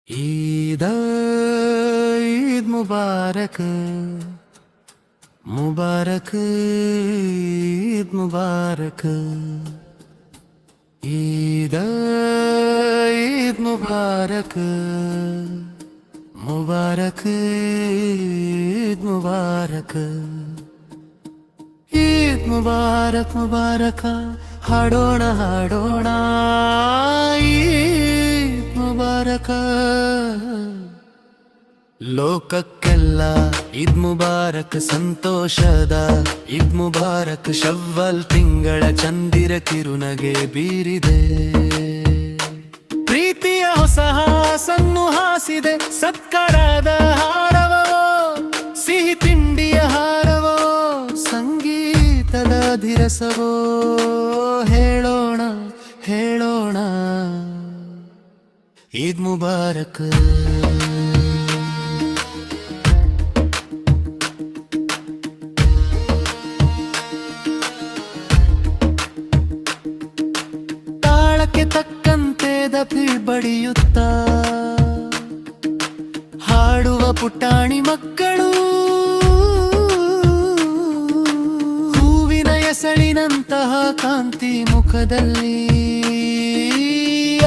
ईद ईद मुबारक मुबारक ईद मुबारक ईद ईद मुबारक मुबारक ईद मुबारक ईद मुबारक मुबारक ಹಾಡೋಣ ಹಾಡೋಣ ಈದ್ ಮುಬಾರಕ ಲೋಕಕ್ಕೆಲ್ಲ ಈದ್ ಮುಬಾರಕ್ ಸಂತೋಷದ ಈದ್ ಮುಬಾರಕ್ ಶವ್ವಲ್ ತಿಂಗಳ ಚಂದಿರ ಕಿರುನಗೆ ಬೀರಿದೆ ಪ್ರೀತಿಯ ಹೊಸ ಹಾಸನ್ನು ಹಾಸಿದೆ ಸತ್ಕಾರದ ಹಾರವೋ ಸಿಹಿ ತಿಂಡಿಯ ಹಾರವೋ ಸಂಗೀತದ ಧಿರಸವೋ ಹೇಳೋಣ ಹೇಳೋಣ ಈದ್ ಮುಬಾರಕ್ ತಾಳಕ್ಕೆ ತಕ್ಕಂತೆ ದಪಿ ಬಡಿಯುತ್ತಾ ಹಾಡುವ ಪುಟಾಣಿ ಮಕ್ಕಳು ಎಸಳಿನಂತಹ ಕಾಂತಿ ಮುಖದಲ್ಲಿ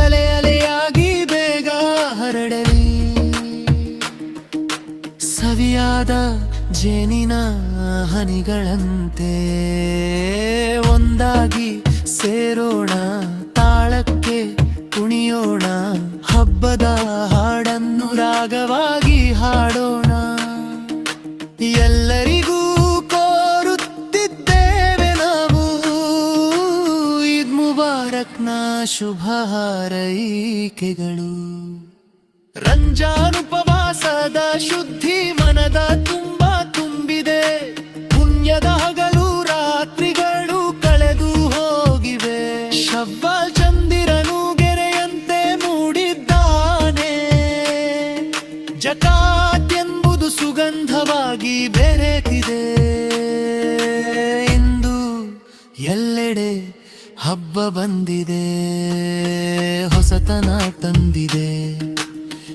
ಅಲೆ ಅಲೆಯಾಗಿ ಬೇಗ ಹರಡಲಿ ಸವಿಯಾದ ಜೇನಿನ ಹನಿಗಳಂತೆ ಒಂದಾಗಿ ಸೇರೋಣ ತಾಳಕ್ಕೆ ಕುಣಿಯೋಣ ಹಬ್ಬದ ಹಾಡನ್ನು ರಾಗವಾಗಿ ಹಾಡೋಣ ಎಲ್ಲರಿಗೂ ಶುಭ ಹಾರೈಕೆಗಳು ರಂಜಾನುಪವಾಸದ ಶುದ್ಧಿ ಮನದ ತುಂಬ ತುಂಬಿದೆ ಪುಣ್ಯದ ಹಗಲು ರಾತ್ರಿಗಳು ಕಳೆದು ಹೋಗಿವೆ ಶವ್ವಾಲ್ ಚಂದಿರನು ಗೆರೆಯಂತೆ ಮೂಡಿದ್ದಾನೆ ಜಕಾತ್ ಎಂಬುದು ಸುಗಂಧವಾಗಿ ಬೆರೆತಿದೆ ಇಂದು ಎಲ್ಲೆಡೆ ಹಬ್ಬ ಬಂದಿದೆ ಹೊಸತನ ತಂದಿದೆ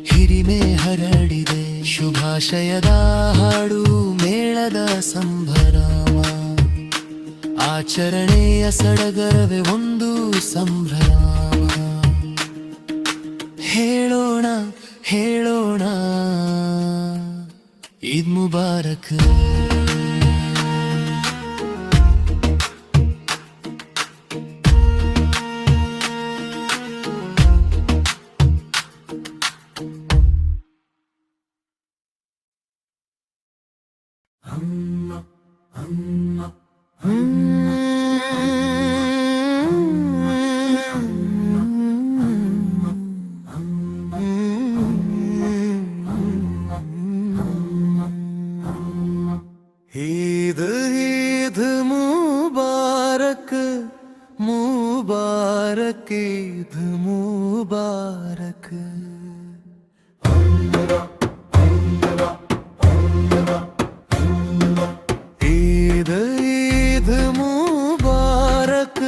ಹಿರಿಮೆ ಹರಡಿದೆ ಶುಭಾಶಯದ ಹಾಡು ಮೇಳದ ಸಂಭ್ರಮ ಆಚರಣೆಯ ಸಡಗರವೇ ಒಂದು ಸಂಭ್ರಮ ಹೇಳೋಣ ಹೇಳೋಣ ಈದ್ ಮುಬಾರಕ್ ईद ईद मुबारक मुबारक ईद मुबारक ईद ईद मुबारक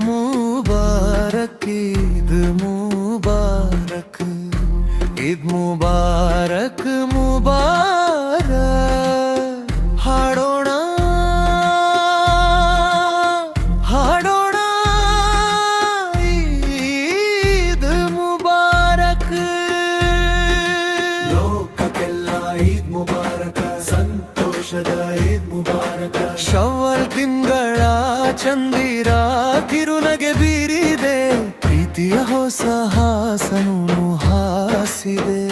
मुबारक ईद मुबारक ईद मुबारक मुबारक ಹಾಡೋಣ ಹಾಡೋಣ ಈದ್ ಮುಬಾರಕ್ ಲೋಕಕ್ಕೆಲ್ಲ ಈದ್ ಮುಬಾರಕ ಸಂತೋಷದ ಈದ್ ಮುಬಾರಕ ಶವ್ವಲ್ ತಿಂಗಳ ಚಂದಿರ ಕಿರುನಗೆ ಬೀರಿದೆ ಪ್ರೀತಿಯ ಹೊಸ ಹಾಸನು ಹಾಸಿದೆ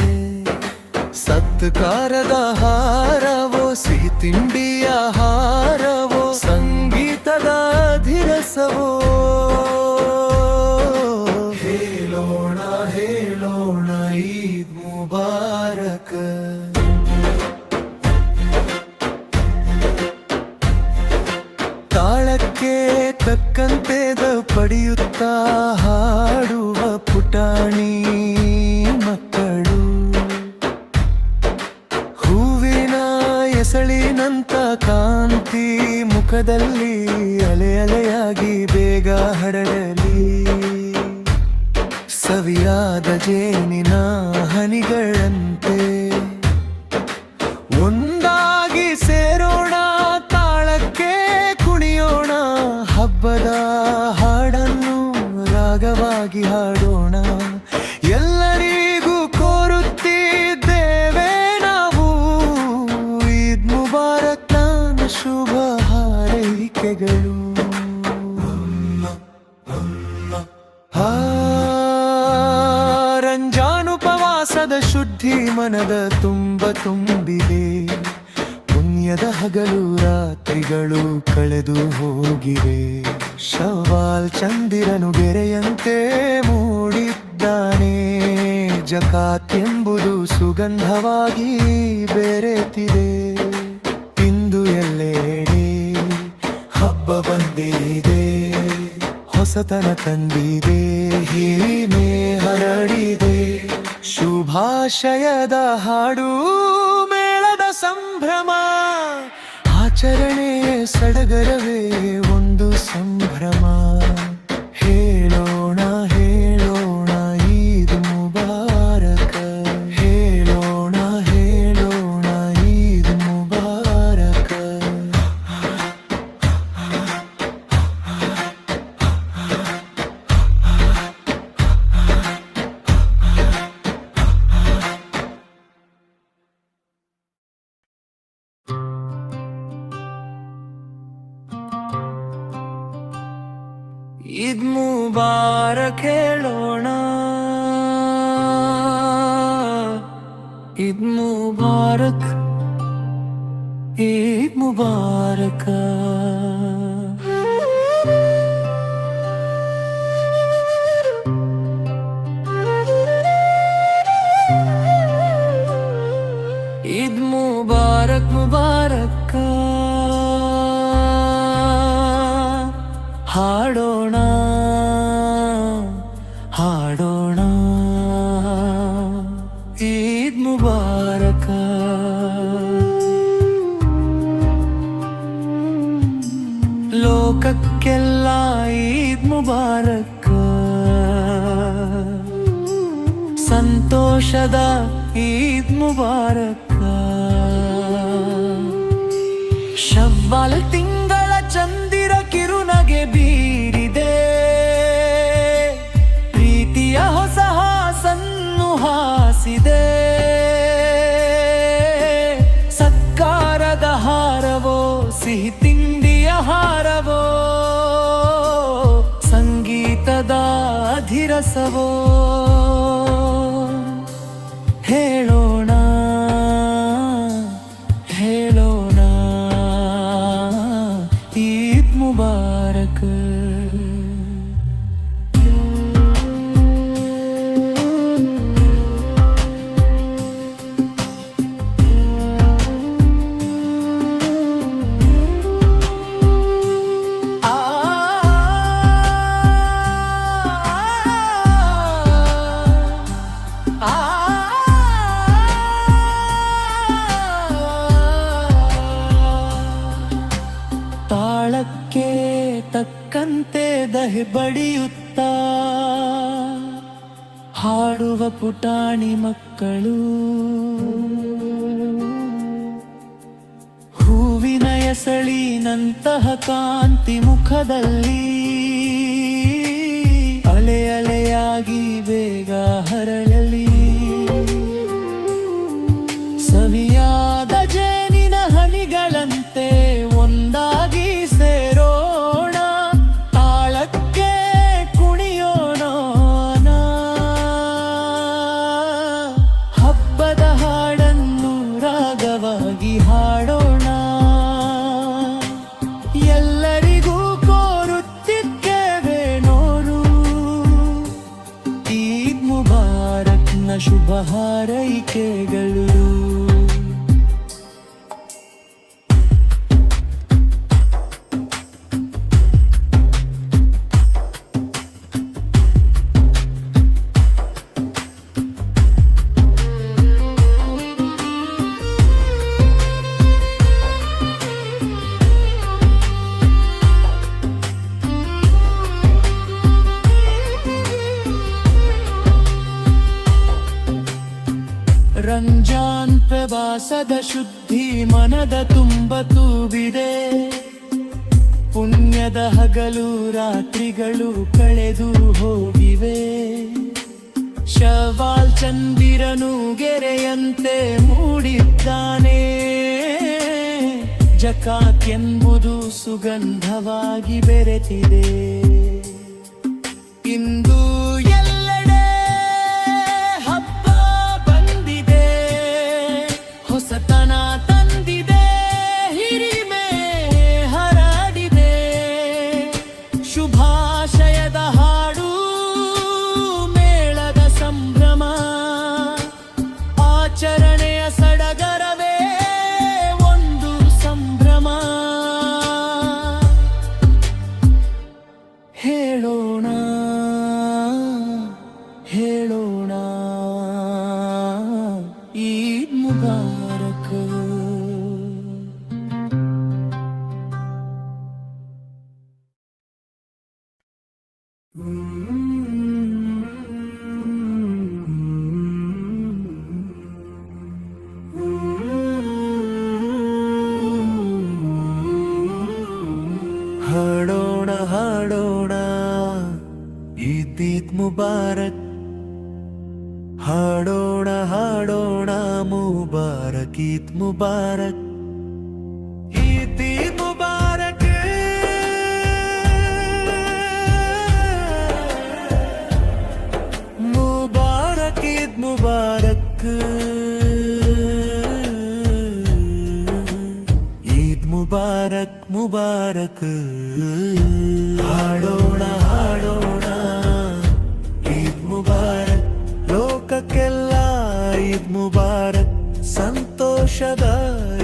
ಸತ್ಕಾರದ ಹಾರವೋ ಸಿಹಿ ತಿಂಡಿಯ ಹಾರವೋ ಸಂಗೀತದ ಧಿರಸವೋ ಹೇಳೋಣ ಹೇಳೋಣ ಈದ್ ಮುಬಾರಕ್ ತಾಳಕ್ಕೆ ತಕ್ಕಂತೆ ಪಡೆಯುತ್ತಾ ಹಾಡುವ ಪುಟಾಣಿ ಮಕ್ಕಳು ಹೂವಿನ ಎಸಳಿನಂತ ಕಾಂತಿ ಮುಖದಲ್ಲಿ ಅಲೆ ಅಲೆಯಾಗಿ ಬೇಗ ಹರಡಲಿ ಸವಿಯಾದ ಜೇನಿ ನೀರಿನ ಹನಿಗಳಂತೆ ಒಂದಾಗಿ ಸೇರೋಣ, ತಾಳಕ್ಕೆ ಕುಣಿಯೋಣ, ಹಬ್ಬದ ಹಾಡನ್ನು ರಾಗವಾಗಿ ಹಾಡೋಣ. ಎಲ್ಲರಿಗೂ ಕೋರುತ್ತಿದ್ದೇವೆ ನಾವು ಈದ್ ಮುಬಾರಕ್, ನನ್ನ ಶುಭ ಹಾರೈಕೆಗಳು. ರಂಜಾನುಪವಾಸದ ಶುದ್ಧಿ ಮನದ ತುಂಬಿದೆ. ಪುಣ್ಯದ ಹಗಲು ರಾತ್ರಿಗಳು ಕಳೆದು ಹೋಗಿವೆ. ಶವ್ವಾಲ್ ಚಂದಿರನು ಗೆರೆಯಂತೆ ಮೂಡಿದ್ದಾನೆ. ಜಕಾತ್ ಎಂಬುದು ಸುಗಂಧವಾಗಿ ಬೆರೆತಿದೆ. ಇಂದು ಎಲ್ಲೆಡೆ ಹಬ್ಬ ಬಂದಿದೆ, ಹೊಸತನ ತಂದಿದೆ, ಹಿರಿಮೆ ಹರಡಿದೆ. ಶುಭಾಶಯದ ಹಾಡು, ಮೇಳದ ಸಂಭ್ರಮ, ಆಚರಣೆ ಸಡಗರವೇ ಒಂದು ಸಂಭ್ರಮ. ಹೇಳೋಣ ಹೇಳೋಣ ಈದ್ ಮುಬಾರಕ, ಹೇಳೋಣ ಹೇಳೋಣ ಈದ್ ಮುಬಾರಕ. ಈದ್ ಮುಬಾರಕ್ ಹೇಳೋಣ, ಈದ್ ಮುಬಾರಕ್, ಈದ್ ಮುಬಾರಕ. ಈದ್ ಮುಬಾರಕ್ ಮುಬಾರಕ. ಹಾಡೋಣ ಹಾಡೋಣ ಈದ್ ಮುಬಾರಕ. ಲೋಕಕ್ಕೆಲ್ಲ ಈದ್ ಮುಬಾರಕ. ಸಂತೋಷದ ಈದ್ ಮುಬಾರಕ. ಶವ್ವಾಲ್ ತಿಂಗಳ ಚಂದಿರ ಕಿರುನಗೆ ಬೀರಿದೆ. ಪ್ರೀತಿಯ ಹೊಸ ಹಾಸನ್ನು ಹಾಸಿದೆ. ಸತ್ಕಾರದ ಹಾರವೋ, ಸಿಹಿ ತಿಂಡಿಯ ಹಾರವೋ, ಸಂಗೀತದ ಅಧಿರಸವೋ. ಹೇಳೋಣ ಹೇಳೋಣ ಈದ್ ಮುಬಾರಕ್. ತಾಳಕ್ಕೆ ತಕ್ಕಂತೆ ದಹಿ ಬಡಿಯುತ್ತಾ ಹಾಡುವ ಪುಟಾಣಿ ಮಕ್ಕಳು. ಹೂವಿನ ಎಸಳಿನಂತಹ ಕಾಂತಿ ಮುಖದಲ್ಲಿ ಅಲೆ ಅಲೆಯಾಗಿ ಬೇಗ ಹರಳಲಿ. ಸವಿಯಾದ ಜೇನಿನ ಹನಿಗಳಂತೆ ಒಂದಾಗಿ ಸೇರೋಣ. ತಾಳಕ್ಕೆ ಕುಣಿಯೋಣ, ಹಬ್ಬದ ಹಾಡನ್ನು ರಾಗವಾಗಿ ಹಾಡೋಣ. ಎಲ್ಲರಿಗೂ ಕೋರುತ್ತಿದ್ದೇವೆ ನೋರು ಈದ್ ಮುಬಾರಕ್ನ ಶುಭ ಹಾರೈಕೆಗಳು. ರಂಜಾನ್ ಪ್ರವಾಸದ ಶುದ್ಧಿ ಮನದ ತುಂಬ ತೂಬಿದೆ. ಪುಣ್ಯದ ಹಗಲು ರಾತ್ರಿಗಳು ಕಳೆದು ಹೋಗಿವೆ. ಶವಾಲ್ ಚಂದಿರನು ಗೆರೆಯಂತೆ ಮೂಡಿದ್ದಾನೆ. ಜಕಾತ್ ಎಂಬುದು ಸುಗಂಧವಾಗಿ ಬೆರೆತಿದೆ. ಇಂದು ಎಲ್ಲೆಡೆ ಹಬ್ಬ ಬಂದಿದೆ, ಹೊಸತನ ತಂದಿದೆ, ಹಿರಿಮೆ ಹರಡಿದೆ. ಶುಭಾಶಯದ ಹಾಡು, ಮೇಳದ ಸಂಭ್ರಮ, ಆಚರಣೆಯ ಸಡಗರವೇ ಒಂದು ಸಂಭ್ರಮ. ಹೇಳೋಣ ಹೇಳೋಣ ಈದ್ ಮುಬಾರಕ್. ಹಾಡೋಣ ಹಾಡೋಣ ಈದ್ ಮುಬಾರಕ್. ಹಾಡೋಣ ಹಾಡೋಣ ಮುಬಾರಕ್ ಈದ್ ಮುಬಾರಕ್. ಈದ್ ಮುಬಾರಕ್. ಮುಬಾರಕ್ ಈದ್ ಮುಬಾರಕ್. ಈದ್ ಮುಬಾರಕ್ ಮುಬಾರಕ್. ಹಾಡೋಣ ಹಾಡೋಣ ಈದ್ ಮುಬಾರಕ್. ಲೋಕಕ್ಕೆಲ್ಲ ಈದ್ ಮುಬಾರಕ್. ಸಂತೋಷದ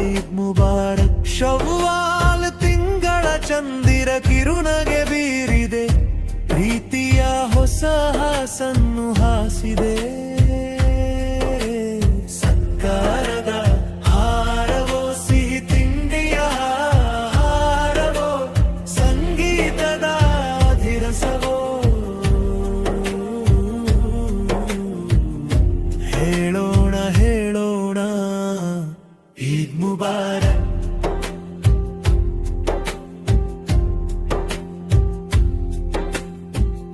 ಈದ್ ಮುಬಾರಕ್. ಶವ್ವಾಲ್ ತಿಂಗಳ ಚಂದಿರ ಕಿರುನಗೆ ಬೀರಿದೆ. ಪ್ರೀತಿಯ ಹೊಸ ಹಾಸನ್ನು ಹಾಸಿದೆ. ಸತ್ಕಾರದ ಹಾರವೋ, ಸಿಹಿ ತಿಂಡಿಯ ಹಾರವೋ, ಸಂಗೀತದ ಅಧಿರಸವೋ. ಹೇಳೋಣ ಹೇಳೋಣ ಈದ್ ಮುಬಾರಕ್.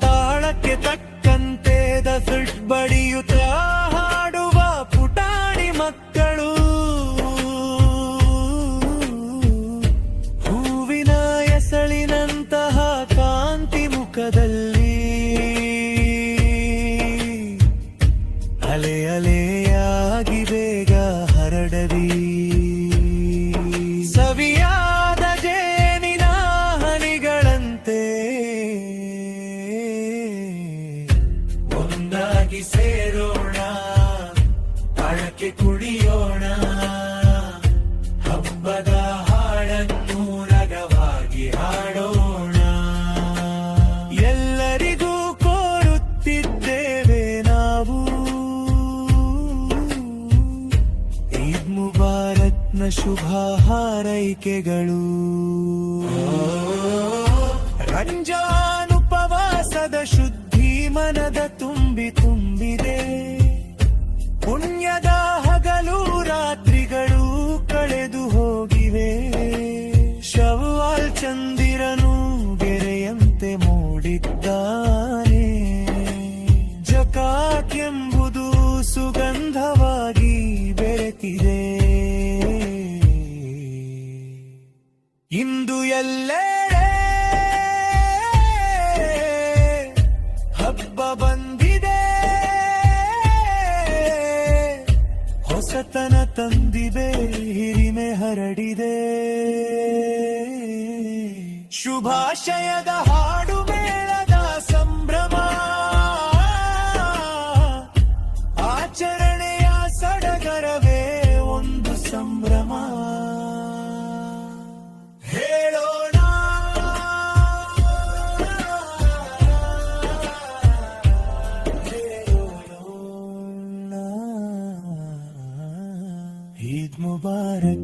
ತಾಳಕ್ಕೆ ತಕ್ಕಂತೆ ದಫಿಟ್ ಬಡಿಯುತ್ತ ಹಾಡುವ ಪುಟಾಣಿ ಮಕ್ಕಳು. ಹೂವಿನ ಎಸಳಿನಂತಹ ಕಾಂತಿ ಮುಖದಲ್ಲಿ ಅಲೆ ಅಲೆಯಾಗಿ ಬೇಗ ಹರಡರಿ. ಸವಿಯಾದ ಜೇನಿನ ಹನಿಗಳಂತೆ ಒಂದಾಗಿ ಸೇರೋಣ, ತಾಳಕ್ಕೆ ಕುಡಿಯೋಣ. ಹಬ್ಬದ ಹಾಡನ್ನು ರಗವಾಗಿ ಹಾಡೋಣ. ಎಲ್ಲರಿಗೂ ಕೋರುತ್ತಿದ್ದೇವೆ ನಾವು ಈದ್ ಮುಬಾರಕ್ನ ಶುಭ ಹಾರೈಕೆಗಳು. ರಂಜಾನ್ ಉಪವಾಸದ ಶುದ್ಧಿ ಮನದ ತುಂಬಿ ತುಂಬಿದೆ. ಪುಣ್ಯದ ಹಗಲು ರಾತ್ರಿಗಳು ಕಳೆದು ಹೋಗಿವೆ. ಶವ್ವಾಲ್ ಚಂದಿರನು ಗೆರೆಯಂತೆ ಮೂಡಿದ್ದಾನೆ. ಜಕಾತ್ ಎಂಬುದು ಸುಗಂಧವಾಗಿ ಬೆರೆತಿದೆ. ಇಂದು ಎಲ್ಲೆಡೆ ಹಬ್ಬ ಬಂದಿದೆ. ಹೊಸತನ ತಂದಿದೆ, ಹಿರಿಮೆ ಹರಡಿದೆ. ಶುಭಾಶಯದ ಹಾಡು, ಮೇಳದ ಸಂಭ್ರಮ, ಆಚರಣೆಯ ಸಡಗರವೇ ಒಂದು ಸಂಭ್ರಮ. ಹೇಳೋಣ ಹೇಳೋಣ ಈದ್ ಮುಬಾರಕ್.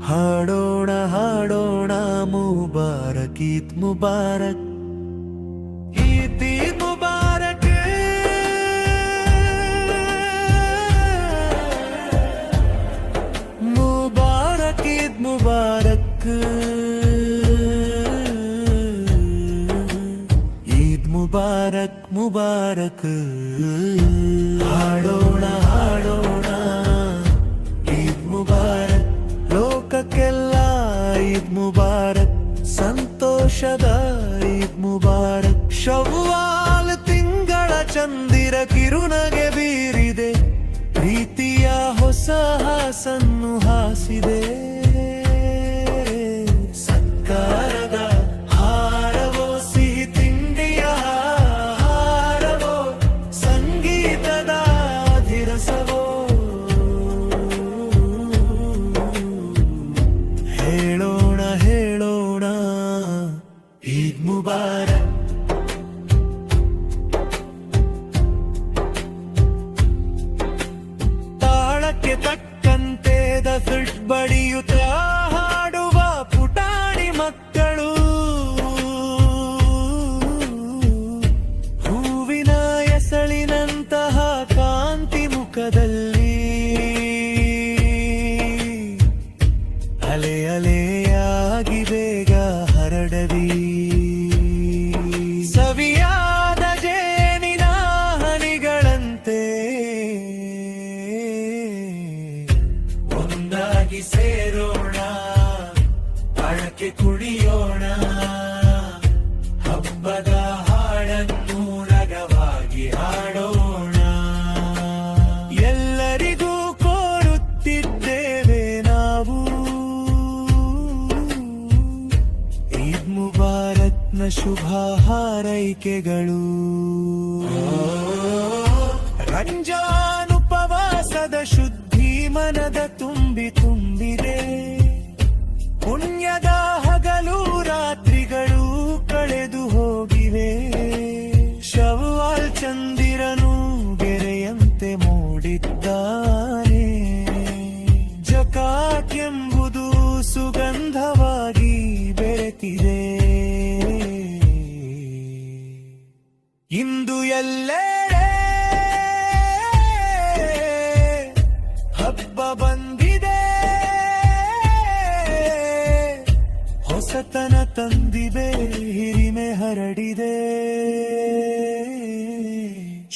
ಹಾಡೋಣ ಹಾಡೋಣ ಮುಬಾರಕ್ ಈದ್ ಮುಬಾರಕ್ ಈದ್ ಈದ್ ಮುಬಾರಕ್ ಮುಬಾರಕ್ ಈದ್ ಮುಬಾರಕ್ ಈದ್ ಮುಬಾರಕ್ ಮುಬಾರಕ್ ಹಾಡೋಣ ಹಾಡೋಣ ಈದ್ ಮುಬಾರಕ್ ಲೋಕಕ್ಕೆಲ್ಲ ಈದ್ ಮುಬಾರಕ್ ಸಂತೋಷದ ಈದ್ ಮುಬಾರಕ್ ಶವ್ವಾಲ್ ತಿಂಗಳ ಚಂದಿರ ಕಿರುನಗೆ ಬೀರಿದೆ ಪ್ರೀತಿಯ ಹೊಸ ಹಾಸನ್ನು ಹಾಸಿದೆ ಸತ್ಕಾರದ ಹಾರವೋ ಸಿಹಿ ತಿಂಡಿಯ ಹಾರವೋ ಸಂಗೀತದ ಧಿರಸವೋ ಹೇಳೋಣ ಹೇಳೋಣ ಈದ್ ಮುಬಾರಕ್ ತಾಳಕ್ಕೆ ತಕ್ಕಂತೆ ದಫಿಟ್ ಬಡಿಯುತ್ತ ಹಾಡುವ ಪುಟಾಣಿ ಮಕ್ಕಳು ಹೂವಿನ ಎಸಳಿನಂತಹ ಕಾಂತಿ ಮುಖದಲ್ಲಿ ಅಲೆ ಅಲೆಯಾಗಿ ಬೇಗ ಹರಡದಿ ಸವಿಯಾದ ಜೇನಿನ ಹನಿಗಳಂತೆ ಒಂದಾಗಿ ಸೇರೋಣ ಅಳಕೆ ಕುಡಿಯೋಣ ಹಬ್ಬದ ಹಾಡನ್ನು ನಗವಾಗಿ ಹಾಡೋಣ ಎಲ್ಲರಿಗೂ ಕೋರುತ್ತಿದ್ದೇವೆ ನಾವು ಈದ್ ಮುಬಾರಕ್ನ ಶುಭ ಹಾರೈಕೆಗಳು ರಂಜಾನ್ ಉಪವಾಸದ ಶುದ್ಧಿ ಮನದ ತುಂಬಿ ತುಂಬಿದೆ ಪುಣ್ಯದ ಹಗಲು ರಾತ್ರಿಗಳು ಕಳೆದು ಹೋಗಿವೆ ಶವ್ವಾಲ್ ಚಂದಿರನು ಗೆರೆಯಂತೆ ಮೂಡಿದ್ದಾನೆ ಜಕಾತ್ ಎಂಬುದು ಸುಗಂಧವಾಗಿ ಬೆರೆತಿದೆ ಇಂದು ಎಲ್ಲೆಡೆ ಹಬ್ಬ ಬಂದಿದೆ ಹೊಸತನ ತಂದಿದೆ ಹಿರಿಮೆ ಹರಡಿದೆ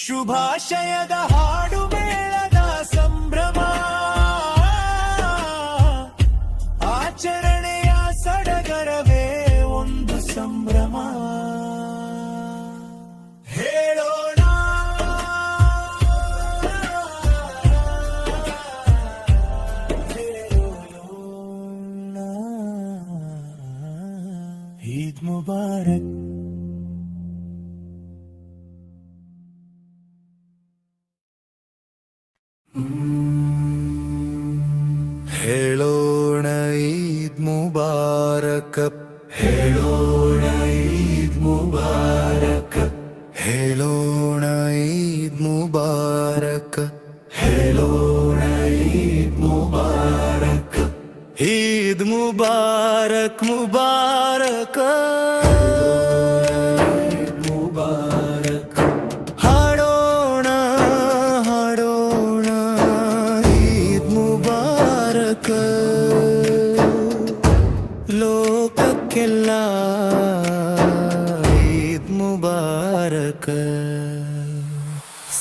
ಶುಭಾಶಯದ ಹಾಡು ಮೇಳದ ಸಂಭ್ರಮ ಆಚರಣೆಯ ಸಡಗರವೇ ಒಂದು ಸಂಭ್ರಮ ಹೇಳೋಣ ಈದ್ ಮುಬಾರಕ್ ಹೇಳೋಣ ಈದ್ ಮುಬಾರಕ್ ಹೇಳೋಣ ಈದ್ ಮುಬಾರಕ್ ಹೇಳೋಣ ಈದ್ ಮುಬಾರಕ್ ಹೇಳೋಣ ಈದ್ ಮುಬಾರಕ್ ಈದ್ ಮುಬಾರಕ್ ಮುಬಾರಕ್ ಮುಬಾರಕ್ ಹಾಡೋಣ ಹಾಡೋಣ ಈದ್ ಮುಬಾರಕ್ ಲೋಕಕ್ಕೆಲ್ಲ ಈದ್ ಮುಬಾರಕ್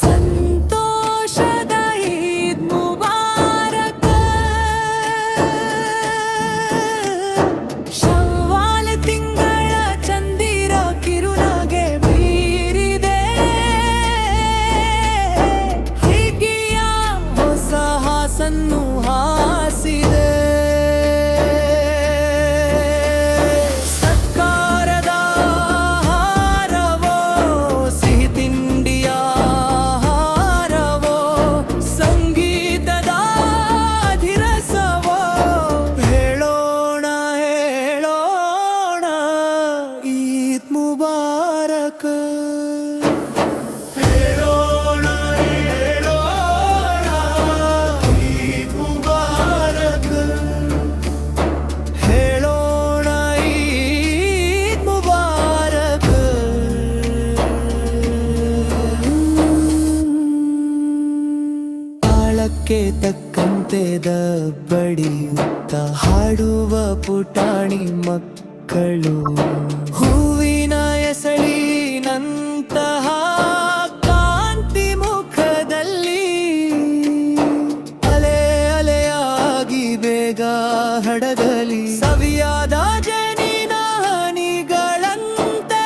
ಸಂತೋಷದ ಈದ್ ಮುಬಾರಕ್ ಶವ್ವಾಲ್ ತಿಂಗಳ ಚಂದಿರ ಕಿರುನಗೆ ಬೀರಿದೆ ಹಿಗಿಯ ಹೊಸ ಹಾಸನ್ನು ಹಾಸಿದೆ ಸತ್ಕಾರ ಬಡಿಯುತ್ತ ಹಾಡುವ ಪುಟಾಣಿ ಮಕ್ಕಳು. ಹೂವಿನ ಎಸಳಿನಂತಹ ಕಾಂತಿ ಮುಖದಲ್ಲಿ ಅಲೆ ಅಲೆಯಾಗಿ ಬೇಗ ಹಡಗಲಿ. ಸವಿಯಾದ ಜನಿನ ಹನಿಗಳಂತೆ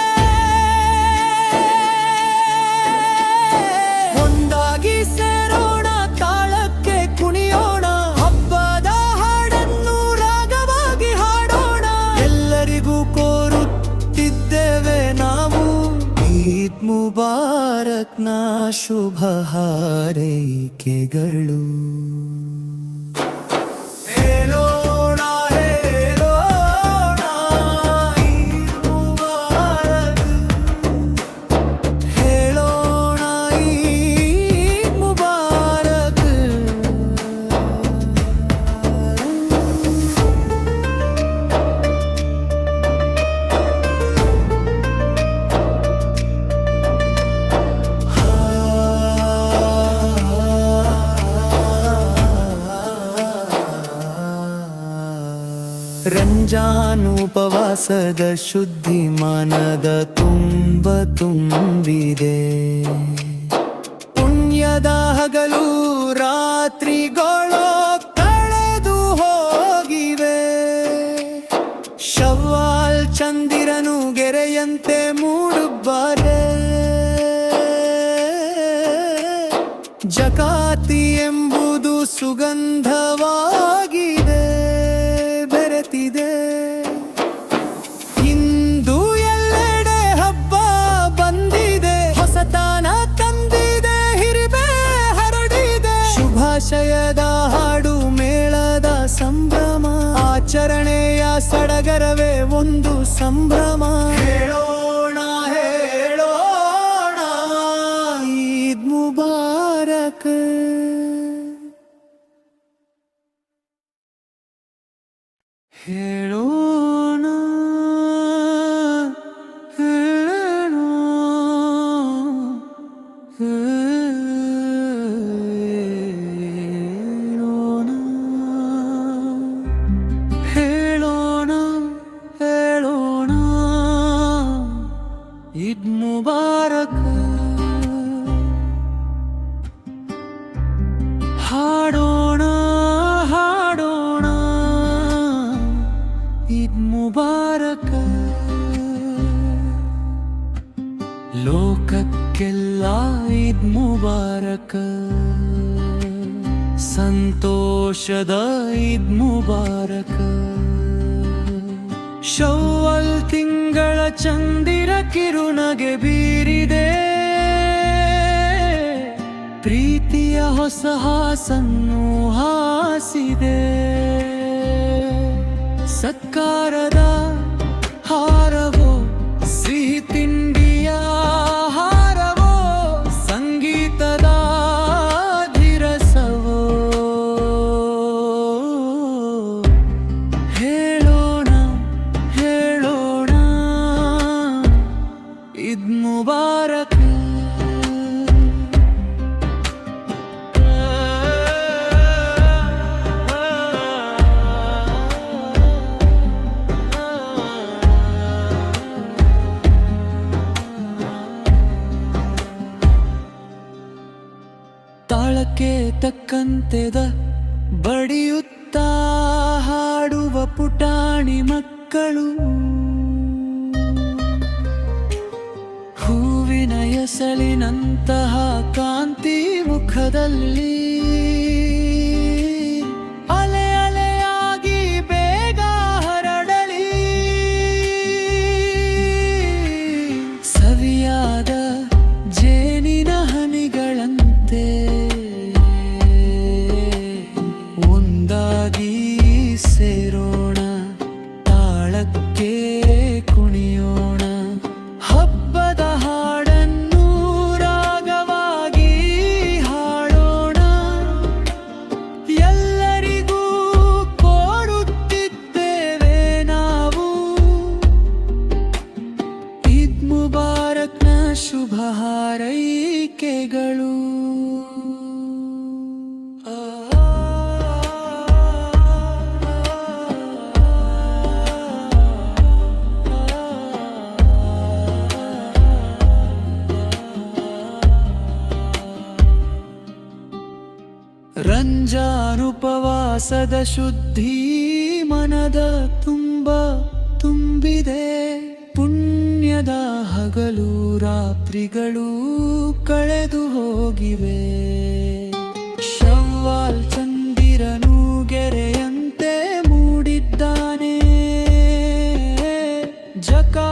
ಒಂದಾಗಿ ಸೇರೋಣ, ತಾಳಕ್ಕೆ ಕುಣಿಯೋಣ, ಹಬ್ಬದ ಹಾಡನ್ನು ರಾಗವಾಗಿ ಹಾಡೋಣ. ಎಲ್ಲರಿಗೂ ಕೋರುತ್ತಿದ್ದೇವೆ ನಾವು ಈದ್ ಮುಬಾರಕ್ನ ಶುಭ ಹಾರೈಕೆಗಳು. ಹೇಳೋಣ ಹೇಳೋಣ ಈದ್ ಮುಬಾರಕ್, ಹೇಳೋಣ ಈದ್ ಮುಬಾರಕ್. ರಂಜಾನ್ ಉಪವಾಸದ ಶುದ್ಧಿಮಾನದ ತುಂಬಿದೆ. ಪುಣ್ಯದ ಹಗಲು ರಾತ್ರಿಗಳು ಕಳೆದು ಹೋಗಿವೆ. ಶವ್ವಾಲ್ ಚಂದಿರನು ಗೆರೆಯಂತೆ ಮೂಡುಬ್ಬಾರೆ. ಜಕಾತಿ ಎಂಬುದು ಸುಗಂಧವಾಗಿದೆ, ಬೆರೆತಿದೆ. ಇಂದು ಎಲ್ಲೆಡೆ ಹಬ್ಬ ಬಂದಿದೆ, ಹೊಸತನ ತಂದಿದೆ, ಹಿರಿಮೆ ಹರಡಿದೆ. ಶುಭಾಶಯದ ಹಾಡು ಮೇಳದ ಸಂಭ್ರಮ, ಆಚರಣೆಯ ಸಡಗರವೇ ಒಂದು ಸಂಭ್ರಮ. ಹೇಳೋಣ ಹೇಳೋಣ ಈದ್ ಮುಬಾರಕ್. ಹೇಳೋಣ ಹೇಳೋಣ ಹೇಳೋಣ ಹೇಳೋಣ ಈದ್ ಮುಬಾರಕ್. ಹಾಡೋಣ ಹಾಡೋಣ ಈದ್ ಮುಬಾರಕ. ಲೋಕಕ್ಕೆಲ್ಲ ಈದ್ ಮುಬಾರಕ, ಸಂತೋಷದ ಈದ್ ಮುಬಾರಕ. ಶವ್ವಲ್ ತಿಂಗಳ ಚಂದಿರ ಕಿರುನಗೆ ಬೀರಿದೆ, ಪ್ರೀತಿಯ ಹೊಸ ಹಾಸನ್ನು ಹಾಸಿದೆ. ಸತ್ಕಾರದ ಹಾರವೋ, ಸಿಹಿ ತಿಂಡಿಯ ಹಾರವೋ, ಸಂಗೀತದ ಧಿರಸವೋ. ಹೇಳೋಣ ಹೇಳೋಣ ಈದ್ ಮುಬಾರಕ್. ತಾಳಕ್ಕೆ ತಕ್ಕಂತೆದ ಬಡಿಯುತ್ತಾ ಹಾಡುವ ಪುಟಾಣಿ ಮಕ್ಕಳು. ಹೂವಿನ ಎಸಳಿನಂತಹ ಕಾಂತಿ ಮುಖದಲ್ಲಿ ಅಲೆ ಅಲೆಯಾಗಿ ಬೇಗ ಹರಡಲಿ. ಸವಿಯಾದ ಜೇನಿನ ಹನಿಗಳಂತೆ ಒಂದಾಗಿ ಸೇರೋಣ, ತಾಳಕ್ಕೆ ಕುಣಿಯೋಣ, ಹಬ್ಬದ ಹಾಡನ್ನು ರಾಗವಾಗಿ ಹಾಡೋಣ. ರಂಜಾನುಪವಾಸದ ಶುದ್ಧಿ ಮನದ ತುಂಬಿದೆ. ಪುಣ್ಯದ ಹಗಲು ರಾತ್ರಿಗಳು ಕಳೆದು ಹೋಗಿವೆ. ಶವ್ವಾಲ್ ಚಂದಿರನು ಗೆರೆಯಂತೆ ಮೂಡಿದ್ದಾನೆ. ಜಕಾ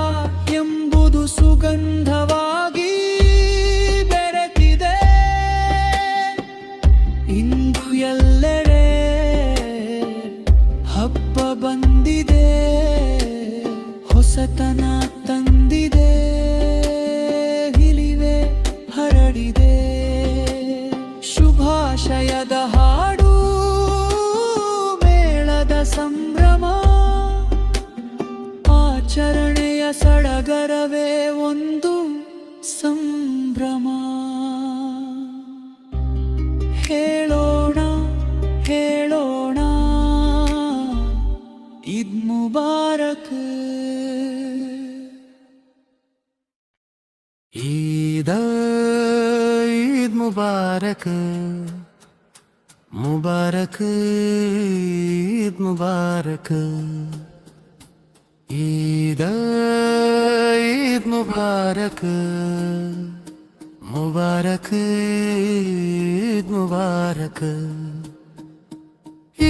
ಎಂಬುದು ಸುಗಂಧವಾಗಿ ಬೆರೆತಿದೆ. ಇಂದು ಎಲ್ಲೆಡೆ ಹಬ್ಬ ಬಂದಿದೆ, ಹೊಸತನ ತಂದಿದೆ, ಹಿಲಿವೆ ಹರಡಿದೆ. ಶುಭಾಶಯದ ಹಾಡು, ಮೇಳದ ಸಂಭ್ರಮ, ಆಚರಣೆಯ ಸಡಗರವೇ ಒಂದು ಸಂಭ್ರಮ. ಹೇಳೋಣ ಹೇಳೋಣ ಈದ್ ಮುಬಾರಕ್. ಈದ್ ಮುಬಾರಕ್, ಮುಬಾರಕ್ ಈದ್ ಮುಬಾರಕ್. ಈದ್ ಮುಬಾರಕ್, ಮುಬಾರಕ್ ಈದ್ ಮುಬಾರಕ್.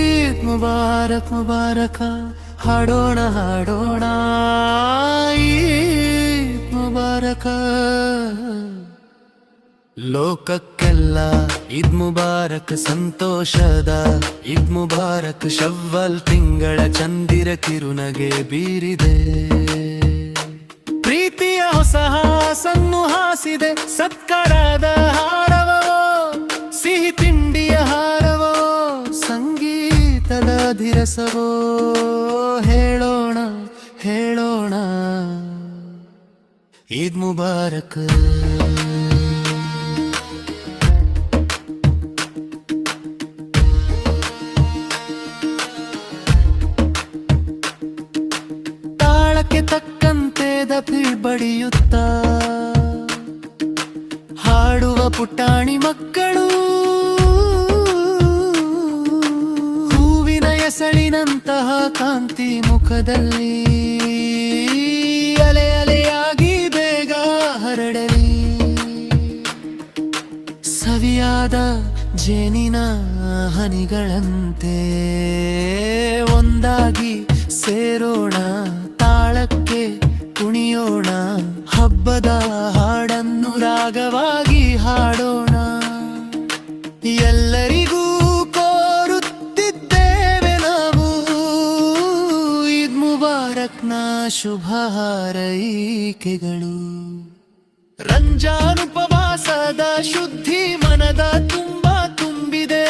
ಈದ್ ಮುಬಾರಕ್ ಮುಬಾರಕ, ಹಾಡೋಣ ಹಾಡೋಣ ಈದ್ ಮುಬಾರಕ. ಲೋಕಕ್ಕೆಲ್ಲ ಈದ್ ಮುಬಾರಕ್, ಸಂತೋಷದ ಈದ್ ಮುಬಾರಕ್. ಶವ್ವಲ್ ತಿಂಗಳ ಚಂದಿರ ಕಿರುನಗೆ ಬೀರಿದೆ. ಪ್ರೀತಿಯ ಹೊಸ ಹಾಸನ್ನು ಹಾಸಿದೆ. ಸತ್ಕಾರದ ಹಾರವೋ, ಸಿಹಿ ತಿಂಡಿಯ ಹಾರವೋ, ಸಂಗೀತದ ಧಿರಸವೋ. ಹೇಳೋಣ ಹೇಳೋಣ ಈದ್ ಮುಬಾರಕ್. ತಾಳಕ್ಕೆ ತಕ್ಕಂತೆ ದಪಿ ಬಡಿಯುತ್ತ ಹಾಡುವ ಪುಟಾಣಿ ಮಕ್ಕಳು. ಹೂವಿನ ಎಸಳಿನಂತಹ ಕಾಂತಿ ಮುಖದಲ್ಲಿ ಅಲೆ ಅಲೆಯಾಗಿ ಬೇಗ ಹರಡಲಿ. ಸವಿಯಾದ ಜೇನಿನ ಹನಿಗಳಂತೆ ಒಂದಾಗಿ ಸೇರೋಣ. ತಾಳಕ್ಕೆ ಕುಣಿಯೋಣ, ಹಬ್ಬದ ಹಾಡನ್ನು ರಾಗವಾಗಿ ಹಾಡೋಣ. ಎಲ್ಲರಿಗೂ ಕೋರುತ್ತಿದ್ದೇವೆ ನಾವು ಈದ್ ಮುಬಾರಕ್ನ ಶುಭ ಹಾರೈಕೆಗಳು. ರಂಜಾನುಪವಾಸದ ಶುದ್ಧಿ ಮನದ ತುಂಬಿದೆ.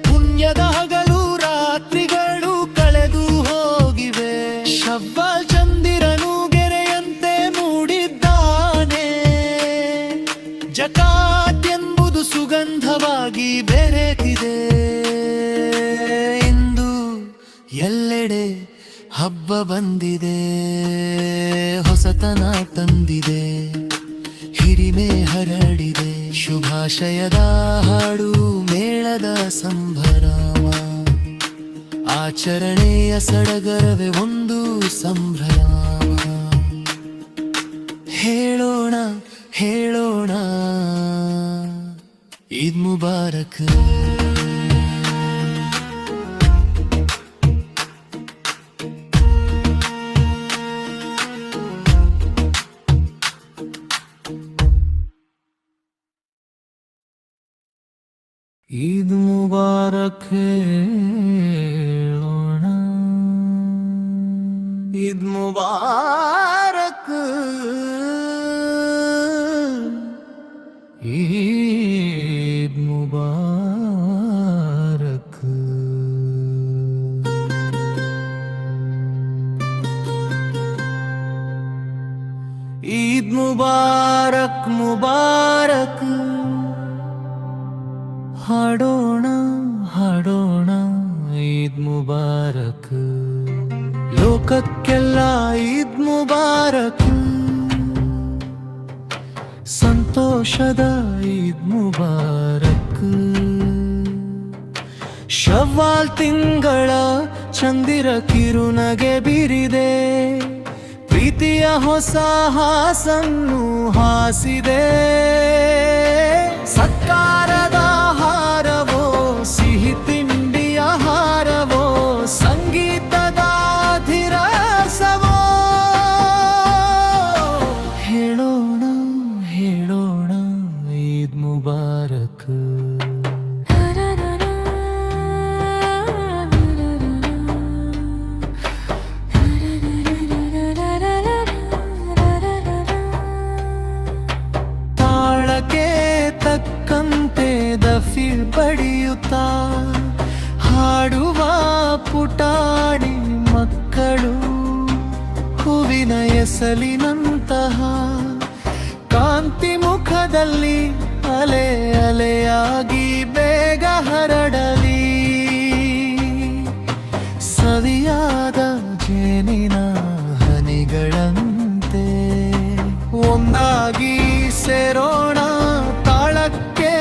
ಪುಣ್ಯದ ಹಗಲು ರಾತ್ರಿಗಳು ಕಳೆದು ಹೋಗಿವೆ. ಶವ್ವಾಲ್ ಚಂದಿರನು ಗೆರೆಯಂತೆ ಮೂಡಿದ್ದಾನೆ. ಜಕಾತ್ ಎಂಬುದು ಸುಗಂಧವಾಗಿ ಬೆರೆತಿದೆ. ಇಂದು ಎಲ್ಲೆಡೆ ಹಬ್ಬ ಬಂದಿದೆ, ಹೊಸತನ ತಂದಿದೆ, ಹಿರಿಮೆ ಹರಡಿದೆ. ಶುಭಾಶಯದ ಹಾಡು, ಮೇಳದ ಸಂಭ್ರಮ, ಆಚರಣೆಯ ಸಡಗರವೇ ಒಂದು ಸಂಭ್ರಮ. ಹೇಳೋಣ ಹೇಳೋಣ ಈದ್ ಮುಬಾರಕ್. ಈದ್ ಮುಬಾರಕ್ ಹೇಳೋಣ, ಈದ್ ಮುಬಾರಕ್, ಈದ್ ಮುಬಾರಕ್. ಈದ್ ಮುಬಾರಕ್ ಮುಬಾರಕ್. ಹಾಡೋಣ ಹಾಡೋಣ ಈದ್ ಮುಬಾರಕ್. ಲೋಕಕ್ಕೆಲ್ಲ ಈದ್ ಮುಬಾರಕ್. ಸಂತೋಷದ ಈದ್ ಮುಬಾರಕ್. ಶವ್ವಾಲ್ ತಿಂಗಳ ಚಂದಿರ ಕಿರುನಗೆ ಬೀರಿದೆ, ಪ್ರೀತಿಯ ಹೊಸ ಹಾಸನ್ನು ಹಾಸಿದೆ. ಸತ್ಕಾರದ ಹಾರವೋ, ಸಿಹಿ ತಿಂಡಿಯ ಹಾರವೋ, ಸಂಗೀತದ ಧಿರಸವೋ. ಹೇಳೋಣ ಹೇಳೋಣ ಈದ್ ಮುಬಾರಕ್. ತಾಳಕ್ಕೆ ತಕ್ಕಂತೆ ದಫಿಲ್ ಬಡಿಯುತ್ತಾ ಹಾಡುವ ಪುಟಾಣಿ ಮಕ್ಕಳು, ಹೂವಿನ ಎಸಲಿನಂತಹ ಕಾಂತಿ ಮುಖದಲ್ಲಿ ಅಲೆ ಅಲೆಯಾಗಿ ಬೇಗ ಹರಡಲಿ. ಸವಿಯಾದ ಜೇನಿನ ಹನಿಗಳಂತೆ ಒಂದಾಗಿ ಸೇರೋಣ, ತಾಳಕ್ಕೆ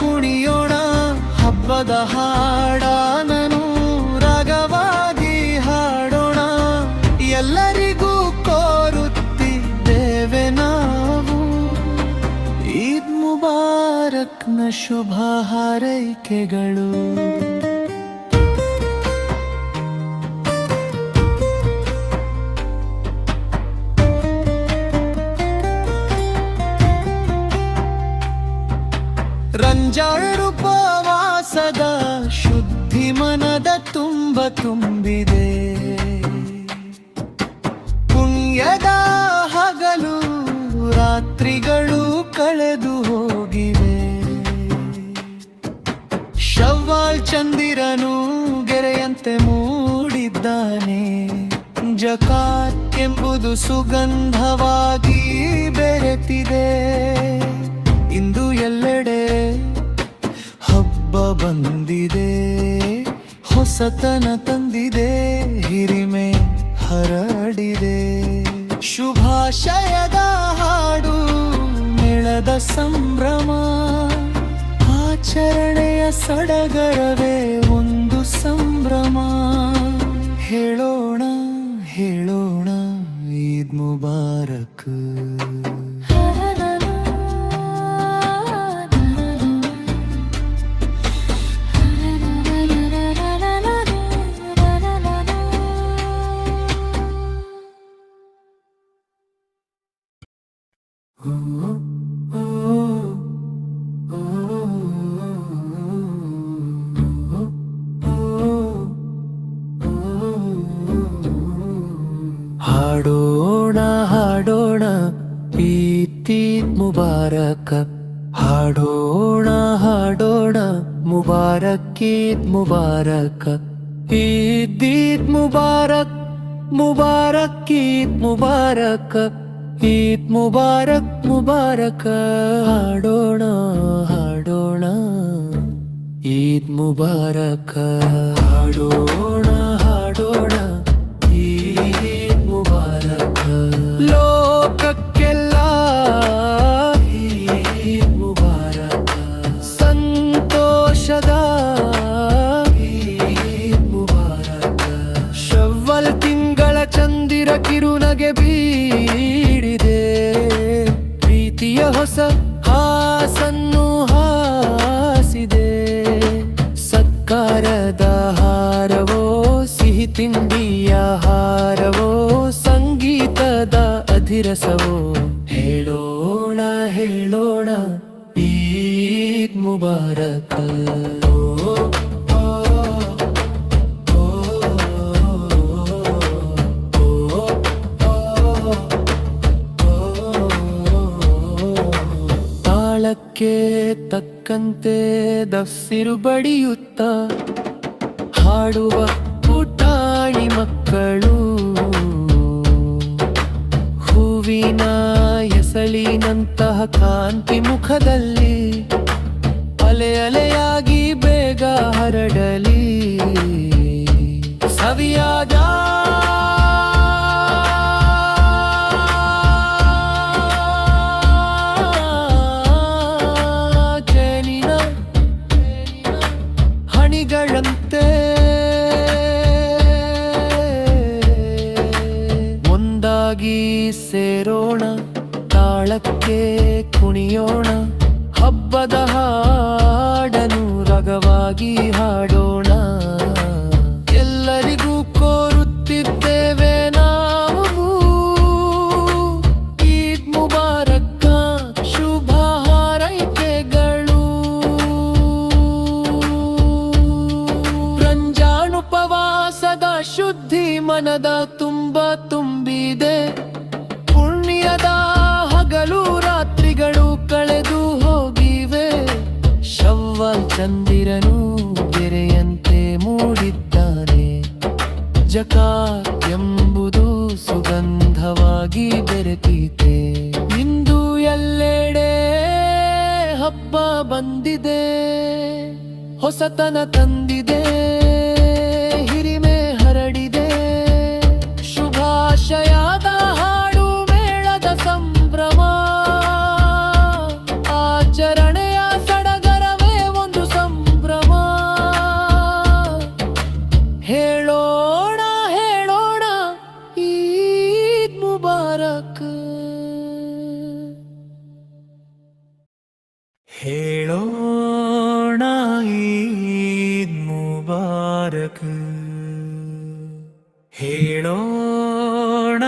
ಕುಣಿಯೋಣ. ಹಬ್ಬದ ಹಾಡಾನನು ರಾಗವಾಗಿ ಹಾಡೋಣ, ಎಲ್ಲರಿಗೂ ಕೋರುತ್ತಿದ್ದೇವೆ ನಾವು ಈದ್ ಮುಬಾರಕ್ನ ಶುಭ ಹಾರೈಕೆಗಳು. ರಂಜಾನ್ ಉಪವಾಸದ ಶುದ್ಧಿ ಮನದ ತುಂಬ ತುಂಬಿದೆ, ಪುಣ್ಯದ ಹಗಲು ರಾತ್ರಿಗಳು ಕಳೆದು ಹೋಗಿವೆ. ಶವ್ವಾಲ್ ಚಂದಿರನು ಗೆರೆಯಂತೆ ಮೂಡಿದ್ದಾನೆ, ಜಕಾತ್ ಎಂಬುದು ಸುಗಂಧವಾಗಿ ಬೆರೆತಿದೆ. ಇಂದು ಎಲ್ಲೆಡೆ ಹಬ್ಬ ಬಂದಿದೆ, ಹೊಸತನ ತಂದಿದೆ, ಹಿರಿಮೆ ಹರಡಿದೆ. ಶುಭಾಶಯದ ಹಾಡು, ಮೇಳದ ಸಂಭ್ರಮ, ಆಚರಣೆಯ ಸಡಗರವೇ ಒಂದು ಸಂಭ್ರಮ. ಹೇಳೋಣ ಹೇಳೋಣ ಈದ್ ಮುಬಾರಕ್. ಹಾಡೋಣ ಹಾಡೋಣ ಈದ್ ಮುಬಾರಕ್, ಹಾಡೋಣ ಹಾಡೋಣ ಮುಬಾರಕ್ ಈದ್ ಮುಬಾರಕ್. ಈದ್ ಮುಬಾರಕ್, ಮುಬಾರಕ್ ಈದ್ ಮುಬಾರಕ್, ಈದ್ ಮುಬಾರಕ್ ಮುಬಾರಕ್. ಹಾಡೋಣ ಹಾಡೋಣ ಈದ್ ಮುಬಾರಕ್, ಹಾಡೋಣ ಹಾಡೋಣ ಈದ್ ಮುಬಾರಕ್. ಲೋಕಕ್ಕೆಲ್ಲ ಈದ್ ಮುಬಾರಕ್, ಸಂತೋಷದ ಈದ್ ಮುಬಾರಕ್. ಶವ್ವಾಲ್ ತಿಂಗಳ ಚಂದಿರ ಕಿರುನಗೆ ಬೀರಿದೆ, ಪ್ರೀತಿಯ ಹೊಸ ಹಾಸನ್ನು ಹಾಸಿದೆ. ಸತ್ಕಾರದ ಹಾರವೋ, ಸಿಹಿ ತಿಂಡಿಯ ಹಾರವೋ, ಸಂಗೀತದ ಅಧಿರಸವೋ. ಹೇಳೋಣ ಹೇಳೋಣ ಈದ್ ಮುಬಾರಕ್. ತಾಳಕ್ಕೆ ತಕ್ಕಂತೆ ದಫ್ಸಿರು ಬಡಿಯುತ್ತ ಹಾಡುವ ಪುಟಾಣಿ ಮಕ್ಕಳು, ಹೂವಿನ ಎಸಳಿನಂತಹ ಕಾಂತಿ ಮುಖದಲ್ಲಿ ಅಲೆ ಅಲೆಯಾಗಿ ಬೇಗ ಹರಡಲಿ. ಸವಿಯಾದ ಹಣಿಗಳಂತೆ ರಗವಾಗಿ ಸೇರೋಣ, ತಾಳಕ್ಕೆ ಕುಣಿಯೋಣ, ಹಬ್ಬದ ಹಾಡನು ರಗವಾಗಿ ಹಾಡೋಣ. ಎಲ್ಲರಿಗೂ ಕೋರುತ್ತಿದ್ದೇವೆ ನಾವು ಈದ್ ಮುಬಾರಕ್, ಶುಭ ಹಾರೈಕೆಗಳು. ರಂಜಾನುಪವಾಸದ ಶುದ್ಧಿ ಮನದ ತುಂಬ ತುಂಬಿದೆ, ಪುಣ್ಯದ ಹಗಲು ರಾತ್ರಿಗಳು ಕಳೆದು ಹೋಗಿವೆ. ಶವ್ವಾಲ್ ಚಂದಿರನು ಗೆರೆಯಂತೆ ಮೂಡಿದ್ದಾನೆ, ಜಕಾತ್ ಎಂಬುದು ಸುಗಂಧವಾಗಿ ಬೆರೆತಿದೆ. ಇಂದು ಎಲ್ಲೆಡೆ ಹಬ್ಬ ಬಂದಿದೆ, ಹೊಸತನ ತಂದಿದೆ, ಹಿರಿಮೆ ಹರಡಿದೆ. ಶುಭಾಶಯದ ಹಾಡು ಮೇಳದ ಸಂಭ್ರಮ, ಆಚರಣೆಯ ಸಡಗರವೇ ಒಂದು ಸಂಭ್ರಮ. ಹೇಳೋಣ ಹೇಳೋಣ ಈದ್ ಮುಬಾರಕ್. ಹೇಳೋಣ ಈದ್ ಮುಬಾರಕ್, ಹೇಳೋಣ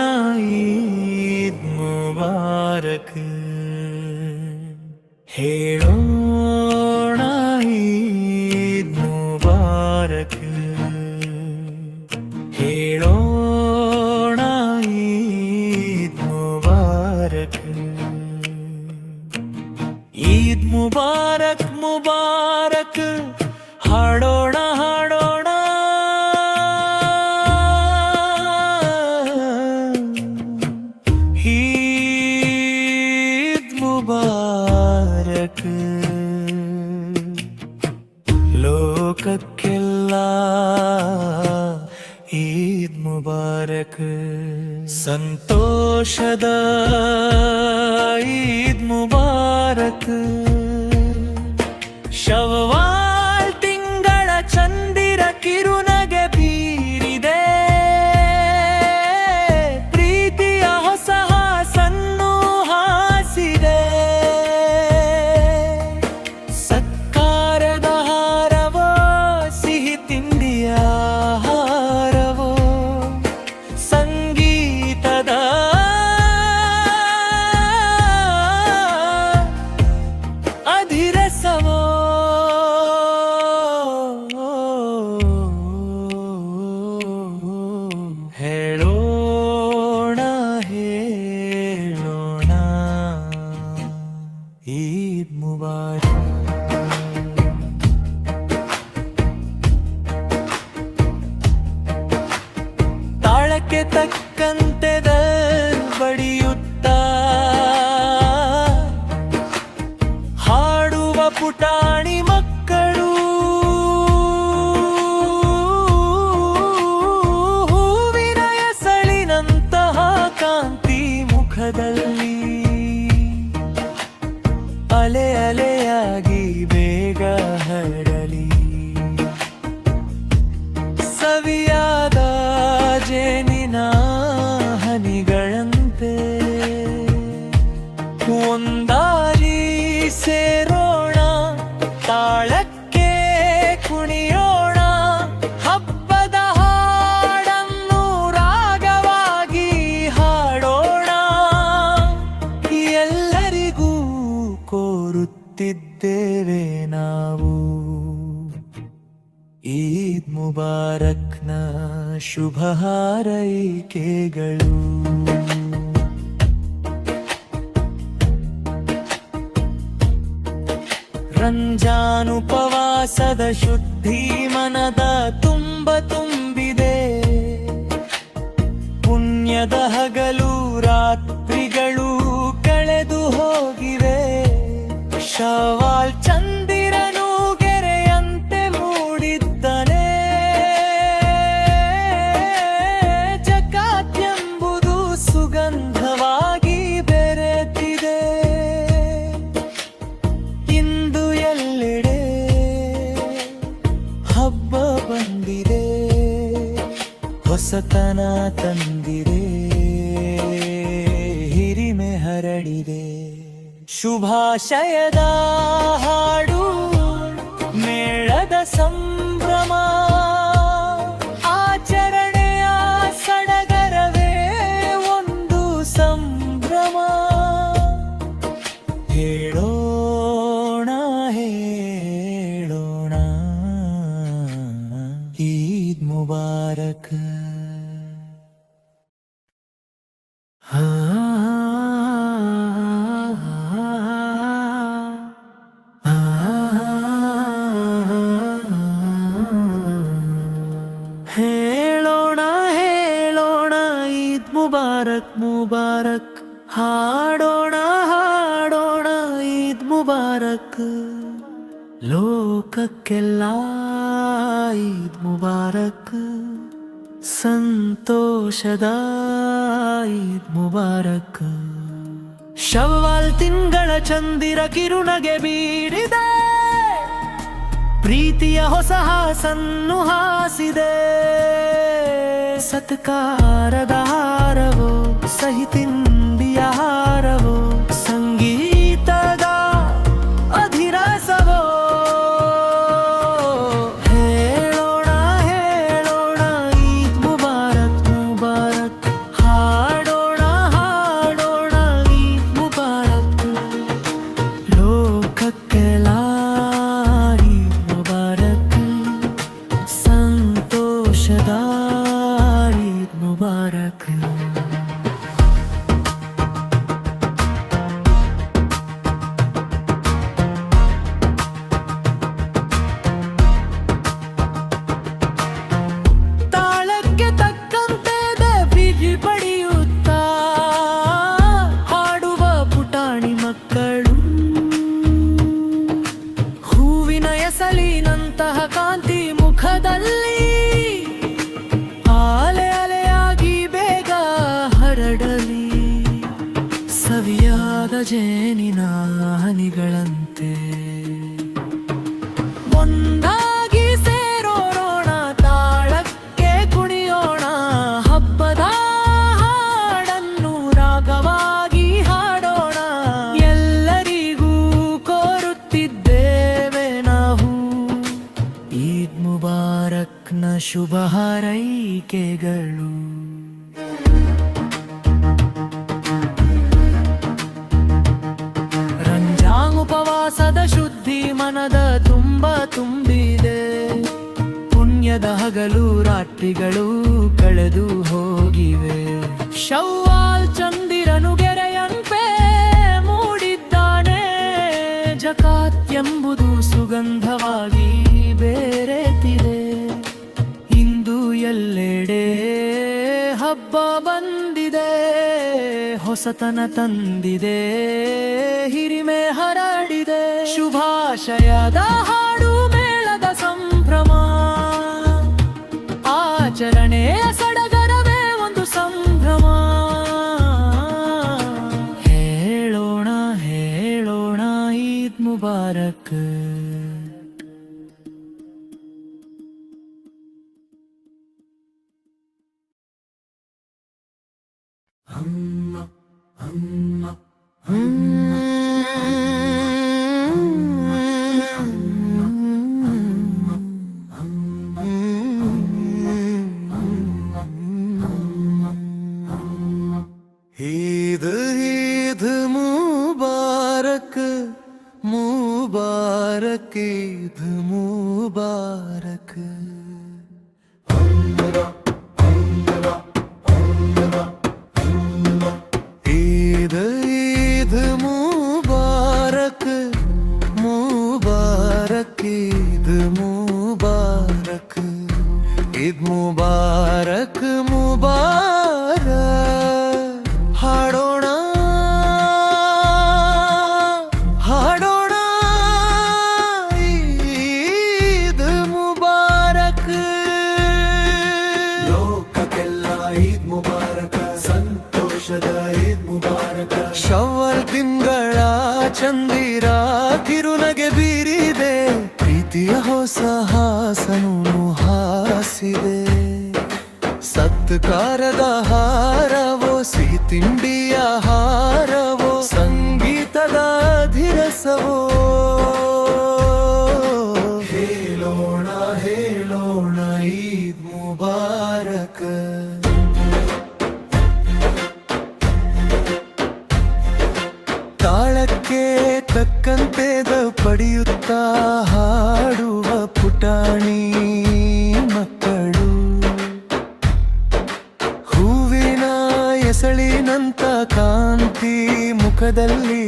ಈದ್ ಮುಬಾರಕ್, ಹೇಳೋಣ ಈದ್ ಮುಬಾರಕ್, ಹೇಳೋಣ ಈದ್ ಮುಬಾರಕ್. ಈದ್ ಮುಬಾರಕ್ ಮುಬಾರಕ್ ಹಾಡೋಣ ಹಾಡೋಣ, ಈದ್ ಮುಬಾರಕ್. ಲೋಕಕ್ಕೆಲ್ಲ ಈದ್ ಮುಬಾರಕ್, ಸಂತೋಷದ ಈದ್ ಮುಬಾರಕ್. ಶವ್ವಾಲ್ ತಿಂಗಳ ಚಂದಿರ ಕಿರುನಗೆ ಬೀರಿದೆ, ಪ್ರೀತಿಯ ಹೊಸ ಹಾಸನ್ನು ಹಾಸಿದೆ. ಸತ್ಕಾರದ ಹಾರವೋ, ಸಿಹಿ ತಿಂಡಿಯ ಹಾರವೋ, ಸಂಗೀತದ ಅಧಿರಸವೋ. ಹೇಳೋಣ ಹೇಳೋಣ ಈದ್ ಮುಬಾರಕ್. ತಾಳಕ್ಕೆ ತಕ್ಕಂತೆ ಬಡಿಯುತ್ತಾ ಹಾಡುವ ಪುಟಾಣಿ ಮಕ್ಕಳು, ಹೂವಿನ ಎಸಳಿನಂತಹ ಕಾಂತಿ ಮುಖದಲ್ಲಿ, ಅಲೆ ಅಲೆಯಾಗಿ ಬೇಗ ಹರಡಲಿ. ಸವಿಯಾದ ಜೇನಿನ ಹನಿಗಳಂತೆ ಒಂದಾಗಿ ಸೇರೋಣ, ತಾಳಕ್ಕೆ ಕುಣಿಯೋಣ, ಹಬ್ಬದ ಹಾಡನ್ನು ರಾಗವಾಗಿ ಹಾಡೋಣ. ಎಲ್ಲರಿಗೂ ಕೋರುತ್ತಿದ್ದೇವೆ ನಾವು ಈದ್ ಮುಬಾರಕ್ನ ಶುಭ ಹಾರೈಕೆಗಳು. ರಂಜಾನುಪವಾಸದ ಶುದ್ಧಿ ಮನದ ತುಂಬ ತುಂಬಿದೆ, ಪುಣ್ಯದ ಹಗಲು ರಾತ್ರಿಗಳು ಕಳೆದು ಹೋಗಿವೆ. ಶವ್ವಾಲ್ ಚಂದಿರನು ಗೆರೆಯಂತೆ ಮೂಡಿದ್ದಾನೆ, ಜಕಾತ್ ಎಂಬುದು ಸುಗಂಧವಾಗಿ ಬೆರೆತಿದೆ. ಇಂದು ಎಲ್ಲೆಡೆ ಹಬ್ಬ ಬಂದಿದೆ, ಹೊಸತನ ತಂದಿದೆ. ಶುಭಾಶಯದ ಹಾಡು ಮೇಳದ ಸಂಭ್ರಮ ಆಚರಣೆಯ ಸಡಗರವೇ ಒಂದು ಸಂಭ್ರಮ ಹೇಳೋಣ ಹೇಳೋಣ ಈದ್ ಮುಬಾರಕ್ ಹೇಳೋಣ ಹೇಳೋಣ ಈದ್ ಮುಬಾರಕ್ ಮುಬಾರಕ್ ಹಾಡೋಣ ಹಾಡೋಣ ಈದ್ ಮುಬಾರಕ್ ಲೋಕಕ್ಕೆಲ್ಲ ಈದ್ ಮುಬಾರಕ್ ಸಂತೋಷದ ಈದ್ ಮುಬಾರಕ್ ಶವ್ವಾಲ್ ತಿಂಗಳ ಚಂದಿರ ಕಿರುನಗೆ ಬೀರಿದೆ ಪ್ರೀತಿಯ ಹೊಸ ಹಾಸನ್ನು ಹಾಸಿದೆ ಸತ್ಕಾರದ ಹಾರವೋ ಸಹಿ ತಿಂಡಿಯ ಹಾರವೋ ಸಂಗೀತದ ಅಧಿರಸವೋ ಹೇಳೋಣ ಹೇಳೋಣ ಈದ್ ಮುಬಾರಕ್ ಮುಬಾರಕ್ ಹಾಡೋಣ ಹಾಡೋಣ ಈದ್ ಮುಬಾರಕ್ ಲೋಕಕ್ಕೆಲ್ಲ ಈದ್ ಮುಬಾರಕ್ ಸಂತೋಷದ ಈದ್ ಮುಬಾರಕ್ ತಾಳಕ್ಕೆ ತಕ್ಕಂತೆ ದೇವಿಗೆ ಪಡೆಯುತ್ತಾ ಹಾಡುವ ಪುಟಾಣಿ ಮಕ್ಕಳು ಹೂವಿನ ಎಸಲಿನಂತಹ ಕಾಂತಿ ಮುಖದಲ್ಲಿ ಆಲೆ ಅಲೆಯಾಗಿ ಬೇಗ ಹರಡಲಿ ಸವಿಯಾದ ಜೇನಿನ ಹನಿಗಳಂತೆ ಒಂದಾಗಿ ಸೇರೋಣ ತಾಳಕ್ಕೆ ಕುಣಿಯೋಣ ಹಬ್ಬದ ಹಾಡನ್ನು ರಾಗವಾಗಿ ಹಾಡೋಣ ಎಲ್ಲರಿಗೂ ಕೋರುತ್ತಿದ್ದೇವೆ ನಾವು ಈದ್ ಮುಬಾರಕ್ನ ಶುಭ ಹಾರೈಕೆಗಳು ರಂಜಾನ್ ಉಪವಾಸದ ಶುದ್ಧಿ ಮನದ ತುಂಬ ತುಂಬಿದೆ ಪುಣ್ಯದ ಹಗಲು ರಾತ್ರಿಗಳು ಕಳೆದು ಹೋಗಿವೆ ಶವ್ವಾಲ್ ಚಂದಿರನು ಗೆರೆಯಂತೆ ಮೂಡಿದ್ದಾನೆ ಜಕಾತ್ ಎಂಬುದು ಸುಗಂಧವಾಗಿ ಬೇರೆತಿದೆ ಇಂದು ಎಲ್ಲೆಡೆ ಹಬ್ಬ ಬಂದಿದೆ ಹೊಸತನ ತಂದಿದೆ ಹಿರಿಮೆ ಹರಡಿದೆ ಶುಭಾಶಯದ ಹಾಡು ಮೇಳದ ಸಂಭ್ರಮ ಆಚರಣೆಯ ಸಡಗರವೇ ಒಂದು ಸಂಭ್ರಮ ಹೇಳೋಣ ಹೇಳೋಣ ಈದ್ ಮುಬಾರಕ್ ಈದ್ ಈದ್ ಮುಬಾರಕ್ ಮುಬಾರಕ್ ಈದ್ ಮುಬಾರಕ್ ಈದ್ ಈದ್ ಮುಬಾರಕ್ ಮುಬಾರಕ್ ಈದ್ ಮುಬಾರಕ್ ಈದ್ ಮುಬಾರಕ್ ಮುಬಾರಕ್ ಹಾಡೋಣ ಹಾಡೋಣ ಈದ್ ಮುಬಾರಕ್ ಲೋಕಕ್ಕೆಲ್ಲ ಈದ್ ಮುಬಾರಕ್ ಸಂತೋಷದ ಈದ್ ಮುಬಾರಕ್ ಶವ್ವಾಲ್ ತಿಂಗಳ ಚಂದಿರ ಕಿರುನಗೆ ಬೀರಿದೆ ಪ್ರೀತಿಯ ಹೊಸ ಹಾಸನು ಹಾಸಿದೆ ಸತ್ಕಾರದ ಹಾರವೋ ಸಿಹಿ ತಿಂಡಿಯ ಹಾರವೋ ಸಂಗೀತದ ರಸವೋ ಹೇಳೋಣ ಹೇಳೋಣ ಈದ್ ಮುಬಾರಕ್ ತಾಳಕ್ಕೆ ತಕ್ಕಂತೆ ಪಡೆಯುತ್ತಾ ಹಾಡುವ ಪುಟಾಣಿ ಮಕ್ಕಳು ಹೂವಿನ ಎಸಳಿನಂತ ಕಾಂತಿ ಮುಖದಲ್ಲಿ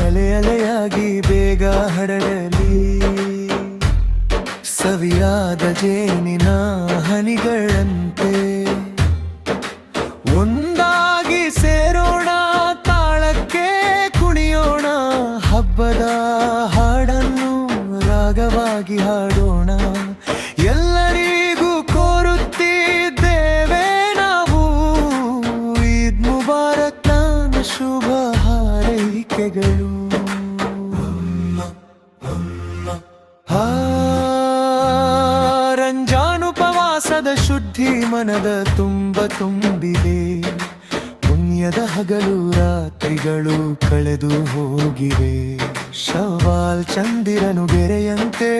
ಅಲೆ ಅಲೆಯಾಗಿ ಬೇಗ ಹರಡಲಿ ಸವಿಯಾದ ಜೇನಿನ ಹನಿಗಳಂತೆ ಒಂದಾಗಿ ಸೇರೋಣ ತಾಳಕ್ಕೆ ಕುಣಿಯೋಣ ಹಬ್ಬದ ಹಾಡನ್ನು ರಾಗವಾಗಿ ಹಾಡೋಣ ಎಲ್ಲರಿಗೂ ಕೋರುತ್ತಿದ್ದೇವೆ ನಾವು ಈದ್ ಮುಬಾರಕ್ ನನ್ನ ಶುಭ ಹಾರೈಕೆಗಳು ರಂಜಾನುಪವಾಸದ ಶುದ್ಧಿ ಮನದ ತುಂಬಿದೆ ಪುಣ್ಯದ ಹಗಲು ರಾತ್ರಿಗಳು ಕಳೆದು ಹೋಗಿವೆ ಶವ್ವಾಲ್ ಚಂದಿರನು ಗೆರೆಯಂತೆ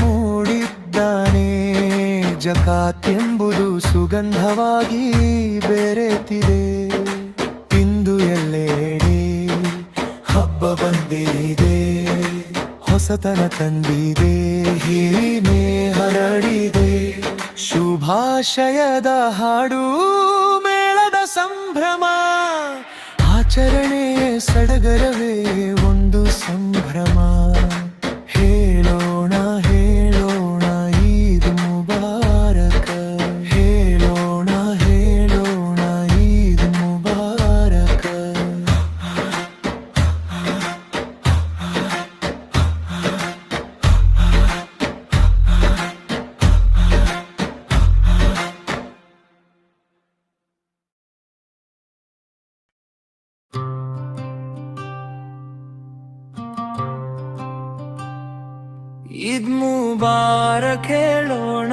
ಮೂಡಿದ್ದಾನೆ ಜಕಾತ್ ಎಂಬುದು ಸುಗಂಧವಾಗಿ ಬೆರೆತಿದೆ ಇಂದು ಎಲ್ಲೆಡೆ ಹಬ್ಬ ಬಂದಿದೆ ಹೊಸತನ ತಂದಿದೆ ಹಿರಿಮೆ ಹರಡಿದೆ ಶುಭಾಶಯದ ಹಾಡು ಮೇಳದ ಸಂಭ್ರಮ ಆಚರಣೆ ಸಡಗರವೇ ಒಂದು ಸಂಭ್ರಮ ಹೇಳೋಣ ಹೇಳೋಣ ಈದ್ ಮುಬಾರಕ್ ಹೇಳೋಣ ಹೇಳೋಣ ಈದ್ ಮುಬಾರಕ್ ಈದ್ ಮುಬಾರಕ್ ಹೇಳೋಣ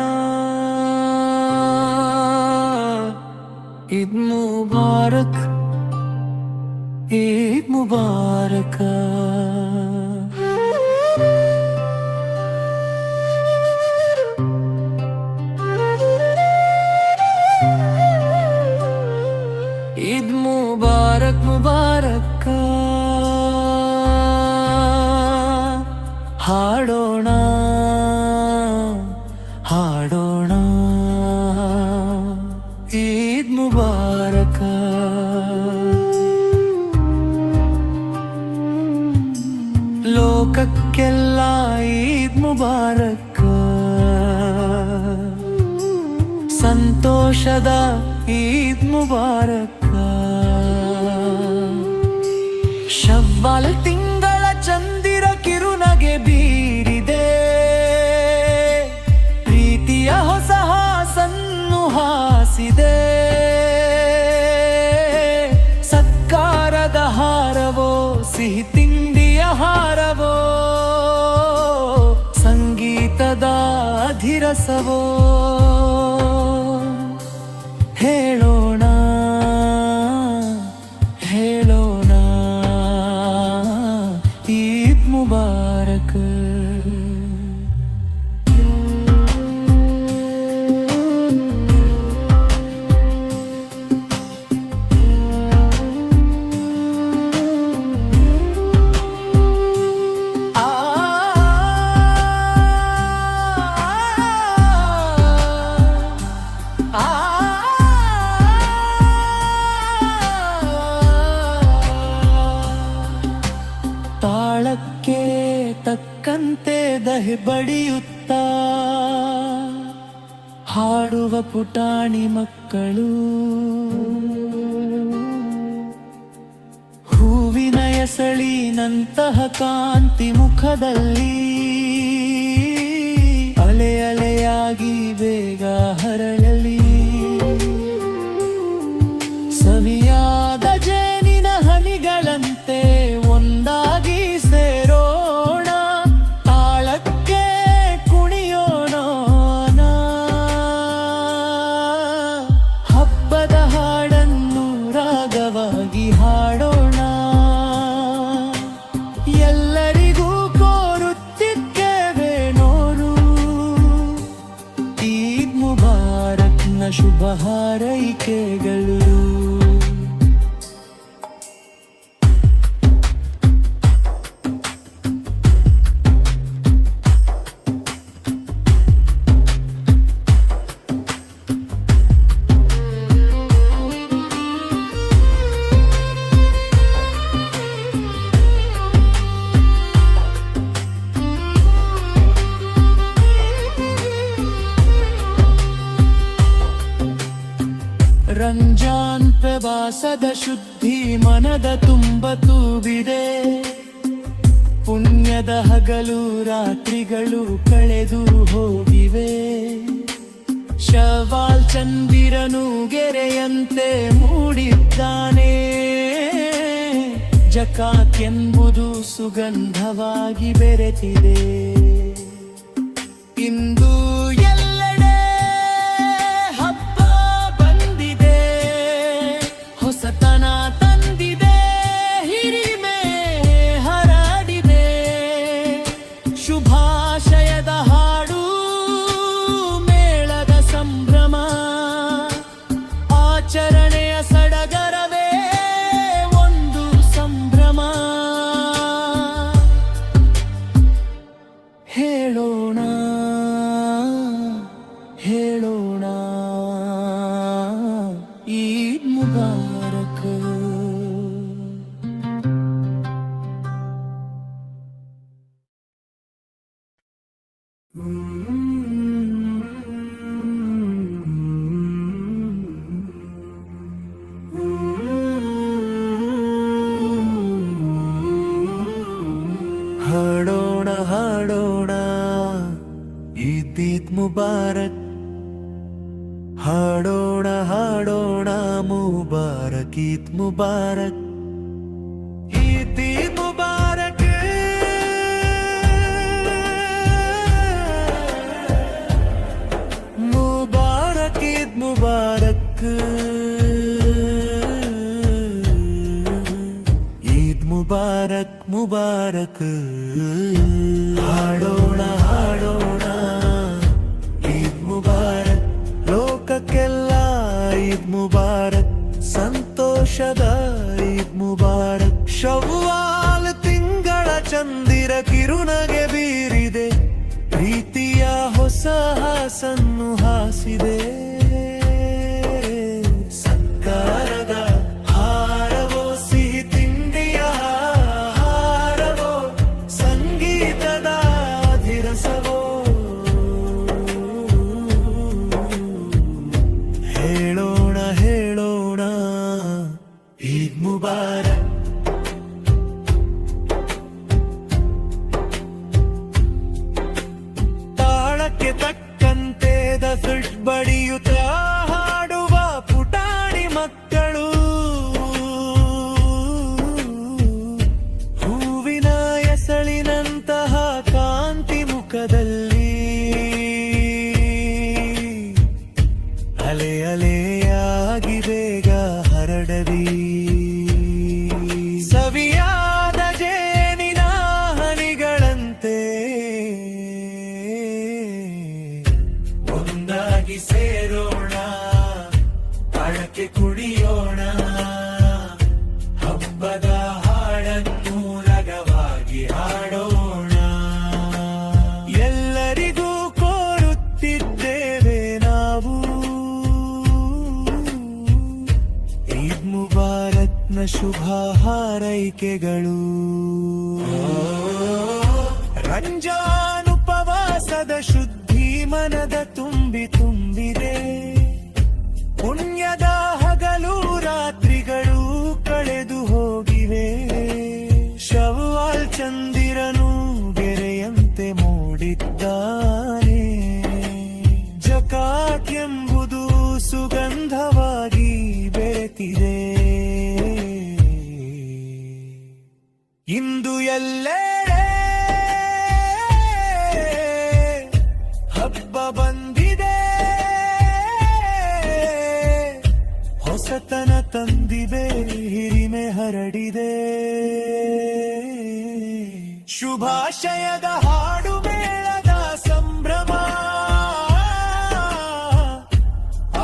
ಈದ್ ಮುಬಾರಕ್ ಈದ್ ಮುಬಾರಕ್ ಈದ್ ಮುಬಾರಕ್ ಮುಬಾರಕ್ ಹಾಡೋಣ ಹಾಡೋಣ ಈದ್ ಮುಬಾರಕ ಲೋಕಕ್ಕೆಲ್ಲ ಈದ್ ಮುಬಾರಕ ಸಂತೋಷದ ಈದ್ ಮುಬಾರಕ ಶವ್ವಾಲ್ ತಿಂಗಳ ಚಂದಿರ ಕಿರುನಗೆ ಬೀರಿದೆ ಪ್ರೀತಿಯ ಹೊಸ ಹಾಸನ್ನು ಹಾಸಿದೆ ಸತ್ಕಾರದ ಹಾರವೋ ಸಿಹಿ ತಿಂಡಿಯ ಹಾರವೋ ಸಂಗೀತದ ಅಧಿರಸವೋ ಹೇಳೋಣ ಹೇಳೋಣ ಈದ್ ಮುಬಾರಕ್ ತಾಳಕ್ಕೆ ತಕ್ಕಂತೆ ದಹಿ ಬಡಿಯುತ್ತಾ ಹಾಡುವ ಪುಟಾಣಿ ಮಕ್ಕಳು ಹೂವಿನ ಎಸಳಿನಂತಹ ಕಾಂತಿ ಮುಖದಲ್ಲಿ ಅಲೆ ಅಲೆಯಾಗಿ ಬೇಗ ಹರಳಲಿ ಸವಿಯಾದ ಜೇನಿನ ಹನಿಗಳಂತೆ ಒಂದಾಗಿ ಸೇರೋಣ ತಾಳಕ್ಕೆ ಕುಣಿಯೋಣ ಹಬ್ಬದ ಹಾಡನ್ನು ರಾಗವಾಗಿ ಹಾಡೋಣ ಎಲ್ಲರಿಗೂ ಉಪವಾಸದ ಶುದ್ಧಿ ಮನದ ತುಂಬ ತೂಬಿದೆ. ಪುಣ್ಯದ ಹಗಲು ರಾತ್ರಿಗಳು ಕಳೆದು ಹೋಗಿವೆ. ಶವಾಲ್ ಚಂದಿರನು ಗೆರೆಯಂತೆ ಮೂಡಿದ್ದಾನೆ. ಜಕಾತ್ ಎಂಬುದು ಸುಗಂಧವಾಗಿ ಬೆರೆತಿದೆ. ಇಂದು ಎಲ್ಲೆಡೆ ಹಬ್ಬ ಬಂದಿದೆ. ಹೊಸತನ ತಂದಿದೆ. ಹಿರಿಮೆ ಹರಡಿದೆ. ಶುಭಾಶಯದ ಹಾಡು, ಮೇಳದ ಸಂಭ್ರಮ, ಆಚರಣೆಯ ಸಡಗರವೇ ಒಂದು ಸಂಭ್ರಮ. ಹೇಳೋಣ ಹೇಳೋಣ ಈದ್ ಮುಬಾರಕ್. ಹಾಡೋಣ ಹಾಡೋಣ ಈದ್ ಮುಬಾರಕ್. ಹಾಡೋಣ ಹಾಡೋಣ ಮುಬಾರಕ್ ಈದ್ ಮುಬಾರಕ್. ಈದ್ ಮುಬಾರಕ್. ಮುಬಾರಕ್ ಈದ್ ಮುಬಾರಕ್. ಈದ್ ಮುಬಾರಕ್ ಮುಬಾರಕ್. ಹಾಡೋಣ ಹಾಡೋಣ ಈದ್ ಮುಬಾರಕ್. ಲೋಕಕ್ಕೆಲ್ಲ ಈದ್ ಮುಬಾರಕ್. ಸಂತೋಷದ ಈದ್ ಮುಬಾರಕ್. ಶವ್ವಾಲ್ ತಿಂಗಳ ಚಂದಿರ ಕಿರುನಗೆ ಬೀರಿದೆ. ಪ್ರೀತಿಯ ಹೊಸ ಹಾಸನ್ನು ಹಾಸಿದೆ. ಸತ್ಕಾರದ ಹಾರವೋ, ಸಿಹಿ ತಿಂಡಿಯ ಹಾರವೋ, ಸಂಗೀತದ ಧಿರಸವೋ. ಹೇಳೋಣ ಹೇಳೋಣ ಈದ್ ಮುಬಾರಕ್. ತಾಳಕ್ಕೆ ತಕ್ಕಂತೆ ದಫಿಟ್ ಬಡಿಯುತ್ತ ಹಾಡುವ ಪುಟಾಣಿ ಮಕ್ಕಳು. ಹೂವಿನ ಎಸಳಿನಂತಹ ಕಾಂತಿ ಮುಖದಲ್ಲಿ ಅಲೆ ಅಲೆಯಾಗಿ ಬೇಗ ಹರಡದಿ. ಸವಿಯಾದ ಜೇನಿನ ಹನಿಗಳಂತೆ ಒಂದಾಗಿ ಸೇರೋಣ. ಅಳಕೆ ಕುಡಿಯೋಣ. ಹಬ್ಬದ ಹಾಡನ್ನು ರಗವಾಗಿ ಹಾಡೋಣ. ಎಲ್ಲರಿಗೂ ಕೋರುತ್ತಿದ್ದೇವೆ ನಾವು ಈದ್ ಮುಬಾರಕ್ನ ಶುಭ ಹಾರೈಕೆಗಳು. ರಂಜಾನ್ ಉಪವಾಸದ ಶುದ್ಧಿ ಮನದ ತುಂಬಿ ತುಂಬಿದೆ. ಪುಣ್ಯದ ಹಗಲು ರಾತ್ರಿಗಳು ಕಳೆದು ಹೋಗಿವೆ. ಶವ್ವಾಲ್ ಚಂದಿರನು ಗೆರೆಯಂತೆ ಮೂಡಿದ್ದಾನೆ. ಜಕಾತ್ ಎಂಬುದು ಸುಗಂಧವಾಗಿ ಬೆರೆತಿದೆ. ಇಂದು ಎಲ್ಲೆಡೆ ಹಬ್ಬ ಬಂದಿದೆ. ಹೊಸತನ ತಂದಿದೆ. ಹಿರಿಮೆ ಹರಡಿದೆ. ಶುಭಾಶಯದ ಹಾಡು, ಮೇಳದ ಸಂಭ್ರಮ,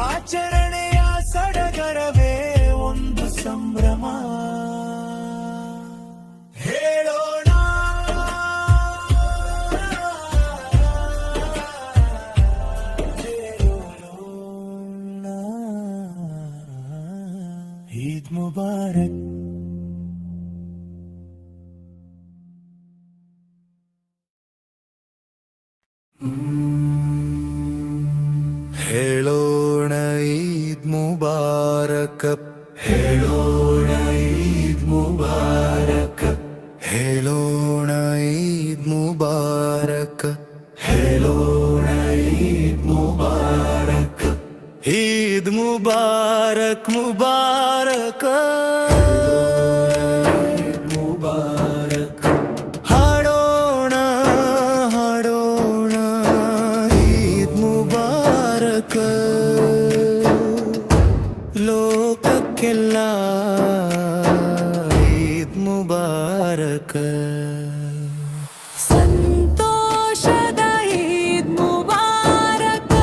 ಆಚರಣೆಯ ಸಡಗರವೇ ಒಂದು ಸಂಭ್ರಮ. ಹೇಳೋಣ ಹೇಳೋಣ ಈದ್ ಮುಬಾರಕ್. ಹೇಳೋಣ ಈದ್ ಮುಬಾರಕ್. ಹೇಳೋಣ ಈದ್ ಮುಬಾರಕ್ ಹೇಳೋಣ ಈದ್ ಮುಬಾರಕ್ ಹೇಳೋಣ ಈದ್ ಮುಬಾರಕ್ ಈದ್ ಮುಬಾರಕ್ ಮುಬಾರಕ್ ಈದ್ ಮುಬಾರಕ್ ಹಾಡೋಣ ಹಾಡೋಣ ಈದ್ ಮುಬಾರಕ್ ಲೋಕಕ್ಕೆಲ್ಲ ಈದ್ ಮುಬಾರಕ್ ಸಂತೋಷದ ಈದ್ ಮುಬಾರಕ್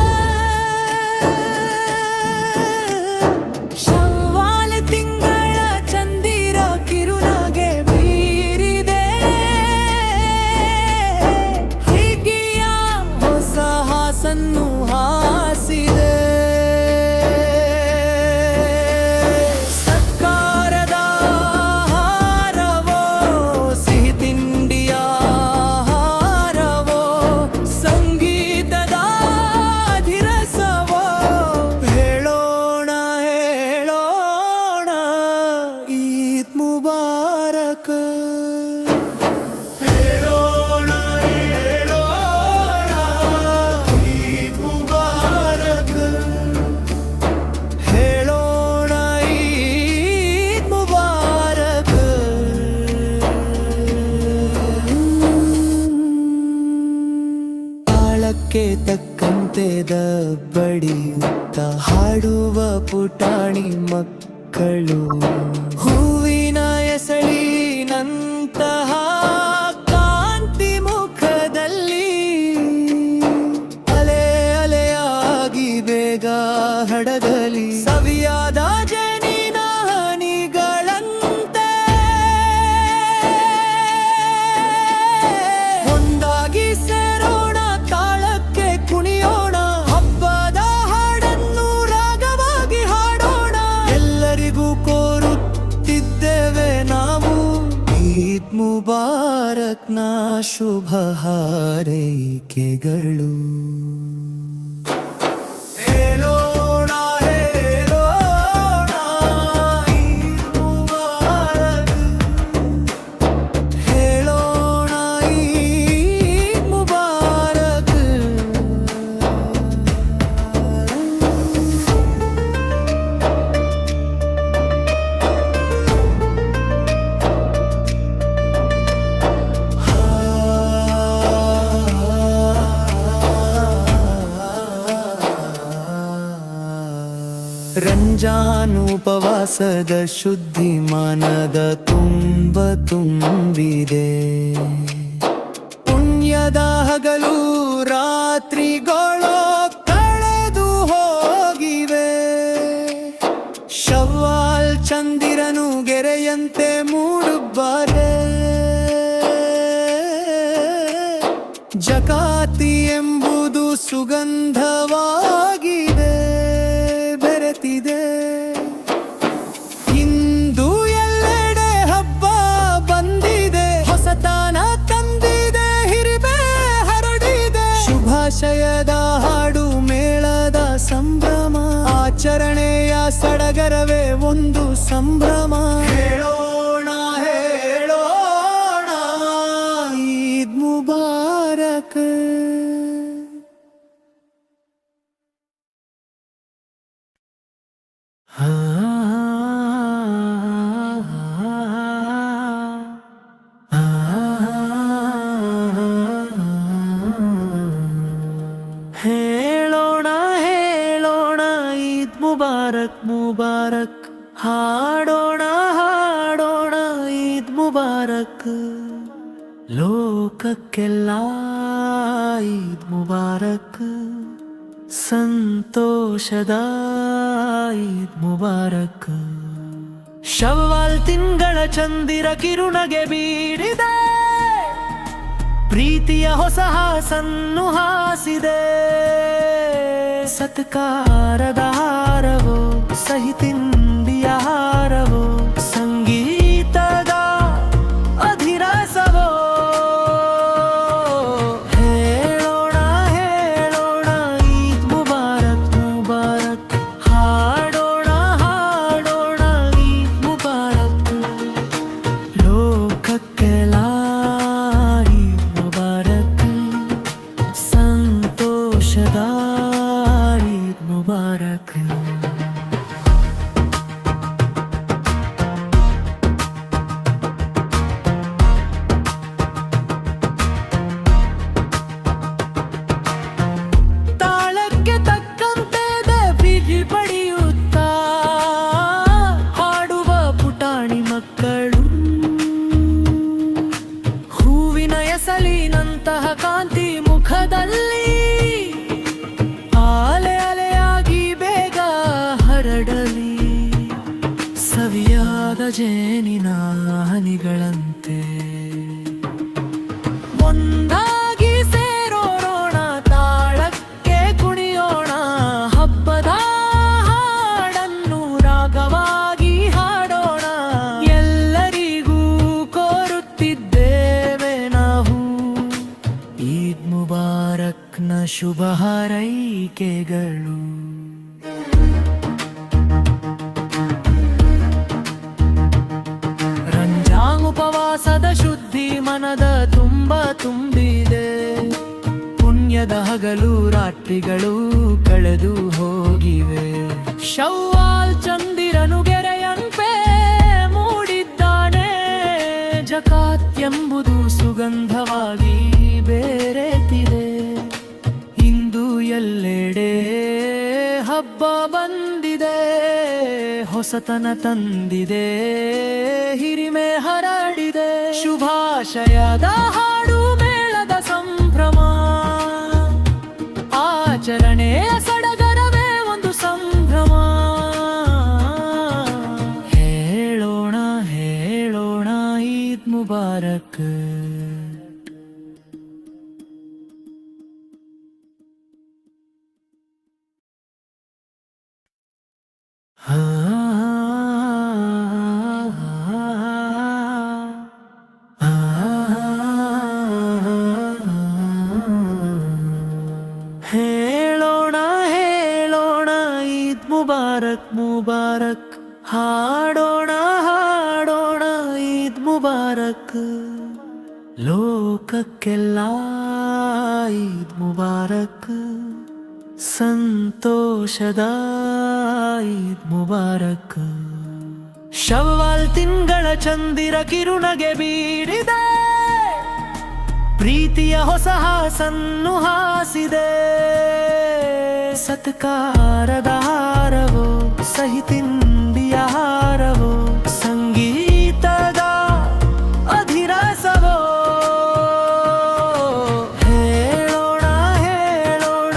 ಶವ್ವಾಲ್ ತಿಂಗಳ ಚಂದಿರ ಕಿರುನಗೆ ಬೀರಿದೆ ಹೀಗೆಯ ಹೊಸ ಹಾಸನ್ನು ಹಾಸಿದೆ ಸತ್ಕಾರದ ಹಾರವೋ ಸಿಹಿ ತಿಂಡಿಯ ಹಾರವೋ ಸಂಗೀತದ ಅಧಿರಸವೋ ಹೇಳೋಣ ಹೇಳೋಣ ಈದ್ ಮುಬಾರಕ್ ಹೇಳೋಣ ಹೇಳೋಣ ಈದ್ ಮುಬಾರಕ್ ಹೇಳೋಣ ಈದ್ ಮುಬಾರಕ್ ತಾಳಕ್ಕೆ ತಕ್ಕಂತೆ ದಬ್ಬಡಿಯುತ್ತ ಹಾಡುವ ಪುಟಾಣಿ ಮಕ್ಕಳು ಹೂವಿನ ಎಸಳಿನಂತಹ ಕಾಂತಿ ಮುಖದಲ್ಲಿ ಅಲೆ ಅಲೆಯಾಗಿ ಬೇಗ ಹಡಗಲಿ ಸವಿಯಾದ ಜನಿನ ಹನಿಗಳಂತೆ ಒಂದಾಗಿ ಸೇರೋಣ ತಾಳಕ್ಕೆ ಕುಣಿಯೋಣ ಹಬ್ಬದ ಹಾಡನ್ನು ರಾಗವಾಗಿ ಹಾಡೋಣ ಎಲ್ಲರಿಗೂ ಕೋರುತ್ತಿದ್ದೇವೆ ನಾವು ಈದ್ ಮುಬಾರಕ್ನ ಶುಭ ಹಾರೈಕೆಗಳು ಹೇಳೋಣ ಹೇಳೋಣ ಈದ್ ಮುಬಾರಕ್ ಹೇಳೋಣ ಈದ್ ಮುಬಾರಕ್ ರಂಜಾನ್ ಉಪವಾಸದ ಶುದ್ಧಿ ಮನದ ತುಂಬ ತುಂಬಿದೆ ಪುಣ್ಯದ ಹಗಲು ರಾತ್ರಿಗಳು ಕಳೆದು ಹೋಗಿವೆ ಶವ್ವಾಲ್ ಚಂದಿರನು ಗೆರೆಯಂತೆ ಮೂಡುಬ್ಬಾರೆ ಜಕಾತಿ ಎಂಬುದು ಸುಗಂಧವಾಗಿದೆ ಬೆರೆತಿದೆ ಇಂದು ಎಲ್ಲೆಡೆ ಹಬ್ಬ ಬಂದಿದೆ ಹೊಸತನ ತಂದಿದೆ ಹಿರಿಮೆ ಹರಡಿದೆ ಶುಭಾಶಯದ ಹಾಡು ಮೇಳದ ಸಂಭ್ರಮ ಆಚರಣೆಯ ಸಡಗರವೇ ಒಂದು ಸಂಭ್ರಮ ಹೇಳೋಣ ಹೇಳೋಣ ಈದ್ ಮುಬಾರಕ್ ಹೇಳೋಣ ಹೇಳೋಣ ಈದ್ ಮುಬಾರಕ್ ಮುಬಾರಕ್ ಹಾಡೋಣ ಹಾಡೋಣ ಈದ್ ಮುಬಾರಕ್ ಲೋಕಕ್ಕೆಲ್ಲ ಈದ್ ಮುಬಾರಕ್ ಸಂತೋಷದ ಈದ್ ಮುಬಾರಕ್ ಶವ್ವಾಲ್ ತಿಂಗಳ ಚಂದಿರ ಕಿರುನಗೆ ಬೀರಿದೆ ಪ್ರೀತಿಯ ಹೊಸ ಹಾಸನ್ನು ಹಾಸಿದೆ ಸತ್ಕಾರದ ಹಾರವೋ ಸಹಿ ತಿಂಡಿಯ ಹಾರವೋ ಸಂಗೀತದ ಅಧಿರಸವೋ ಹೇಳೋಣ ಹೇಳೋಣ ಈದ್ ಮುಬಾರಕ್ ಮುಬಾರಕ್ ಹಾಡೋಣ ಹಾಡೋಣ ಮಕ್ಕಳು ಹೂವಿನ ಎಸಲಿನಂತಹ ಕಾಂತಿ ಮುಖದಲ್ಲಿ ಆಲೆ ಅಲೆಯಾಗಿ ಬೇಗ ಹರಡಲಿ ಸವಿಯಾದ ಜೇನಿನ ಹನಿಗಳಂತೆ ಒಂದಾಗಿ ಸೇರೋಣ ತಾಳಕ್ಕೆ ಕುಣಿಯೋಣ ಹಬ್ಬದ ಹಾಡನ್ನು ರಾಗವಾಗಿ ಹಾಡೋಣ ಎಲ್ಲರಿಗೂ ಕೋರುತ್ತಿದ್ದೇವೆ ನಾವು ಈದ್ ಮುಬಾರಕ್ನ ಶುಭ ಹಾರೈಕೆಗಳು ಉಪವಾಸದ ಶುದ್ಧಿ ಮನದ ತುಂಬಿದೆ ಪುಣ್ಯದ ಹಗಲು ರಾತ್ರಿಗಳು ಕಳೆದು ಹೋಗಿವೆ ಶವ್ವಾಲ್ ಚಂದಿರನು ಗೆರೆಯಂತೆ ಮೂಡಿದ್ದಾನೆ ಜಕಾತ್ ಎಂಬುದು ಸುಗಂಧವಾಗಿ ಬೇರೆತಿದೆ ಇಂದು ಎಲ್ಲೆಡೆ ಹಬ್ಬ ಬಂದಿದೆ ಹೊಸತನ ತಂದಿದೆ ಹಿರಿಮೆ ಹರಡಿದೆ ಶುಭಾಶಯದ ಹಾಡು ಮೇಳದ ಸಂಭ್ರಮ ಆಚರಣೆಯ ಸಡಗರವೇ ಒಂದು ಸಂಭ್ರಮ ಹೇಳೋಣ ಹೇಳೋಣ ಈದ್ ಮುಬಾರಕ್ ಹೇಳೋಣ ಹೇಳೋಣ ಈದ್ ಮುಬಾರಕ್ ಮುಬಾರಕ್ ಹಾಡೋಣ ಹಾಡೋಣ ಈದ್ ಮುಬಾರಕ್ ಲೋಕಕ್ಕೆಲ್ಲ ಈದ್ ಮುಬಾರಕ್ ಸಂತೋಷದ ಈದ್ ಮುಬಾರಕ್ ಶವ್ವಾಲ್ ತಿಂಗಳ ಚಂದಿರ ಕಿರುನಗೆ ಬೀರಿದೆ ಪ್ರೀತಿಯ ಹೊಸ ಹಾಸನ್ನು ಹಾಸಿದೆ ಸತ್ಕಾರದ ಹಾರವೋ ಸಹಿ ತಿಂಡಿಯ ಹಾರವೋ ಸಂಗೀತದ ಅಧಿರಸವೋ ಹೇಳೋಣ ಹೇಳೋಣ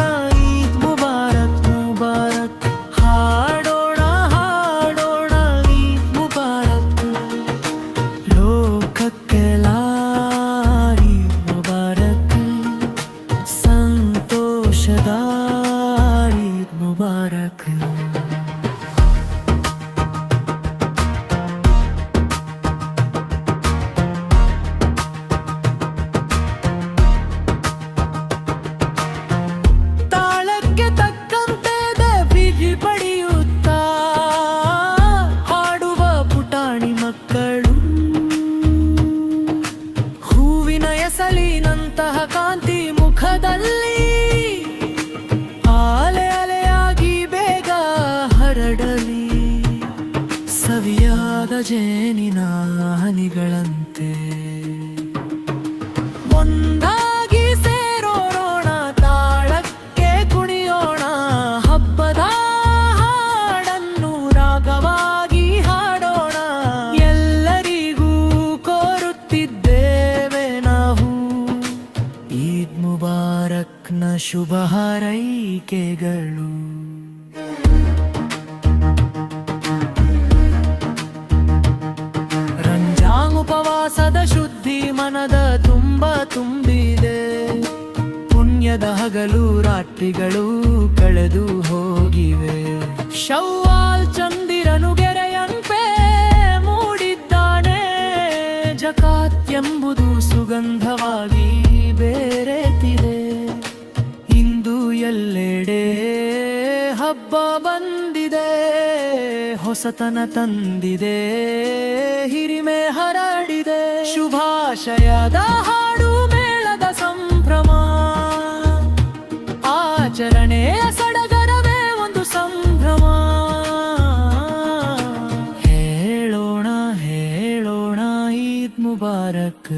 ಈದ್ ಮುಬಾರಕ್ ಮುಬಾರಕ್ ಹಾಡೋಣ ಹಾಡೋಣ ಈದ್ ಮುಬಾರಕ್ ಲೋಕಕ್ಕೆಲ್ಲ ಈದ್ ಮುಬಾರಕ್ ಸಂತೋಷದ ಈದ್ ಮುಬಾರಕ್ ತಾಳಕ್ಕೆ ತಕ್ಕಂತೆ ಪ್ರೀತಿ ಪಡೆಯುತ್ತಾ ಹಾಡುವ ಪುಟಾಣಿ ಮಕ್ಕಳು ಹೂವಿನ ಎಸಲಿನಂತಹ ಕಾಂತಿ ಮುಖದಲ್ಲಿ ಆಲೆ ಅಲೆಯಾಗಿ ಬೇಗ ಹರಡಲಿ ಸವಿಯಾದ ಜೇನಿನ ಹನಿಗಳಂತೆ ಒಂದಾಗಿ ಸೇರೋಣ ತಾಳಕ್ಕೆ ಕುಣಿಯೋಣ ಹಬ್ಬದ ಹಾಡನ್ನು ರಾಗವಾಗಿ ಹಾಡೋಣ ಎಲ್ಲರಿಗೂ ಕೋರುತ್ತಿದ್ದೇವೆ ನಾವು ಈದ್ ಮುಬಾರಕ್ನ ಶುಭ ಹಾರೈಕೆಗಳು ಉಪವಾಸದ ಶುದ್ಧಿ ಮನದ ತುಂಬಿದೆ ಪುಣ್ಯದ ಹಗಲು ರಾತ್ರಿಗಳು ಕಳೆದು ಹೋಗಿವೆ ಶವ್ವಾಲ್ ಚಂದಿರನು ಗೆರೆಯಂತೆ ಮೂಡಿದ್ದಾನೆ ಜಕಾತ್ ಎಂಬುದು ಸುಗಂಧವಾಗಿ ಬೇರೆತಿದೆ ಇಂದು ಎಲ್ಲೆಡೆ ಹಬ್ಬ ಬಂದಿದೆ ಹೊಸತನ ತಂದಿದೆ ಹಿರಿಮೆ ಹರಡಿದೆ ಶುಭಾಶಯದ ಹಾಡು ಮೇಳದ ಸಂಭ್ರಮ ಆಚರಣೆಯ ಸಡಗರವೇ ಒಂದು ಸಂಭ್ರಮ ಹೇಳೋಣ ಹೇಳೋಣ ಈದ್ ಮುಬಾರಕ್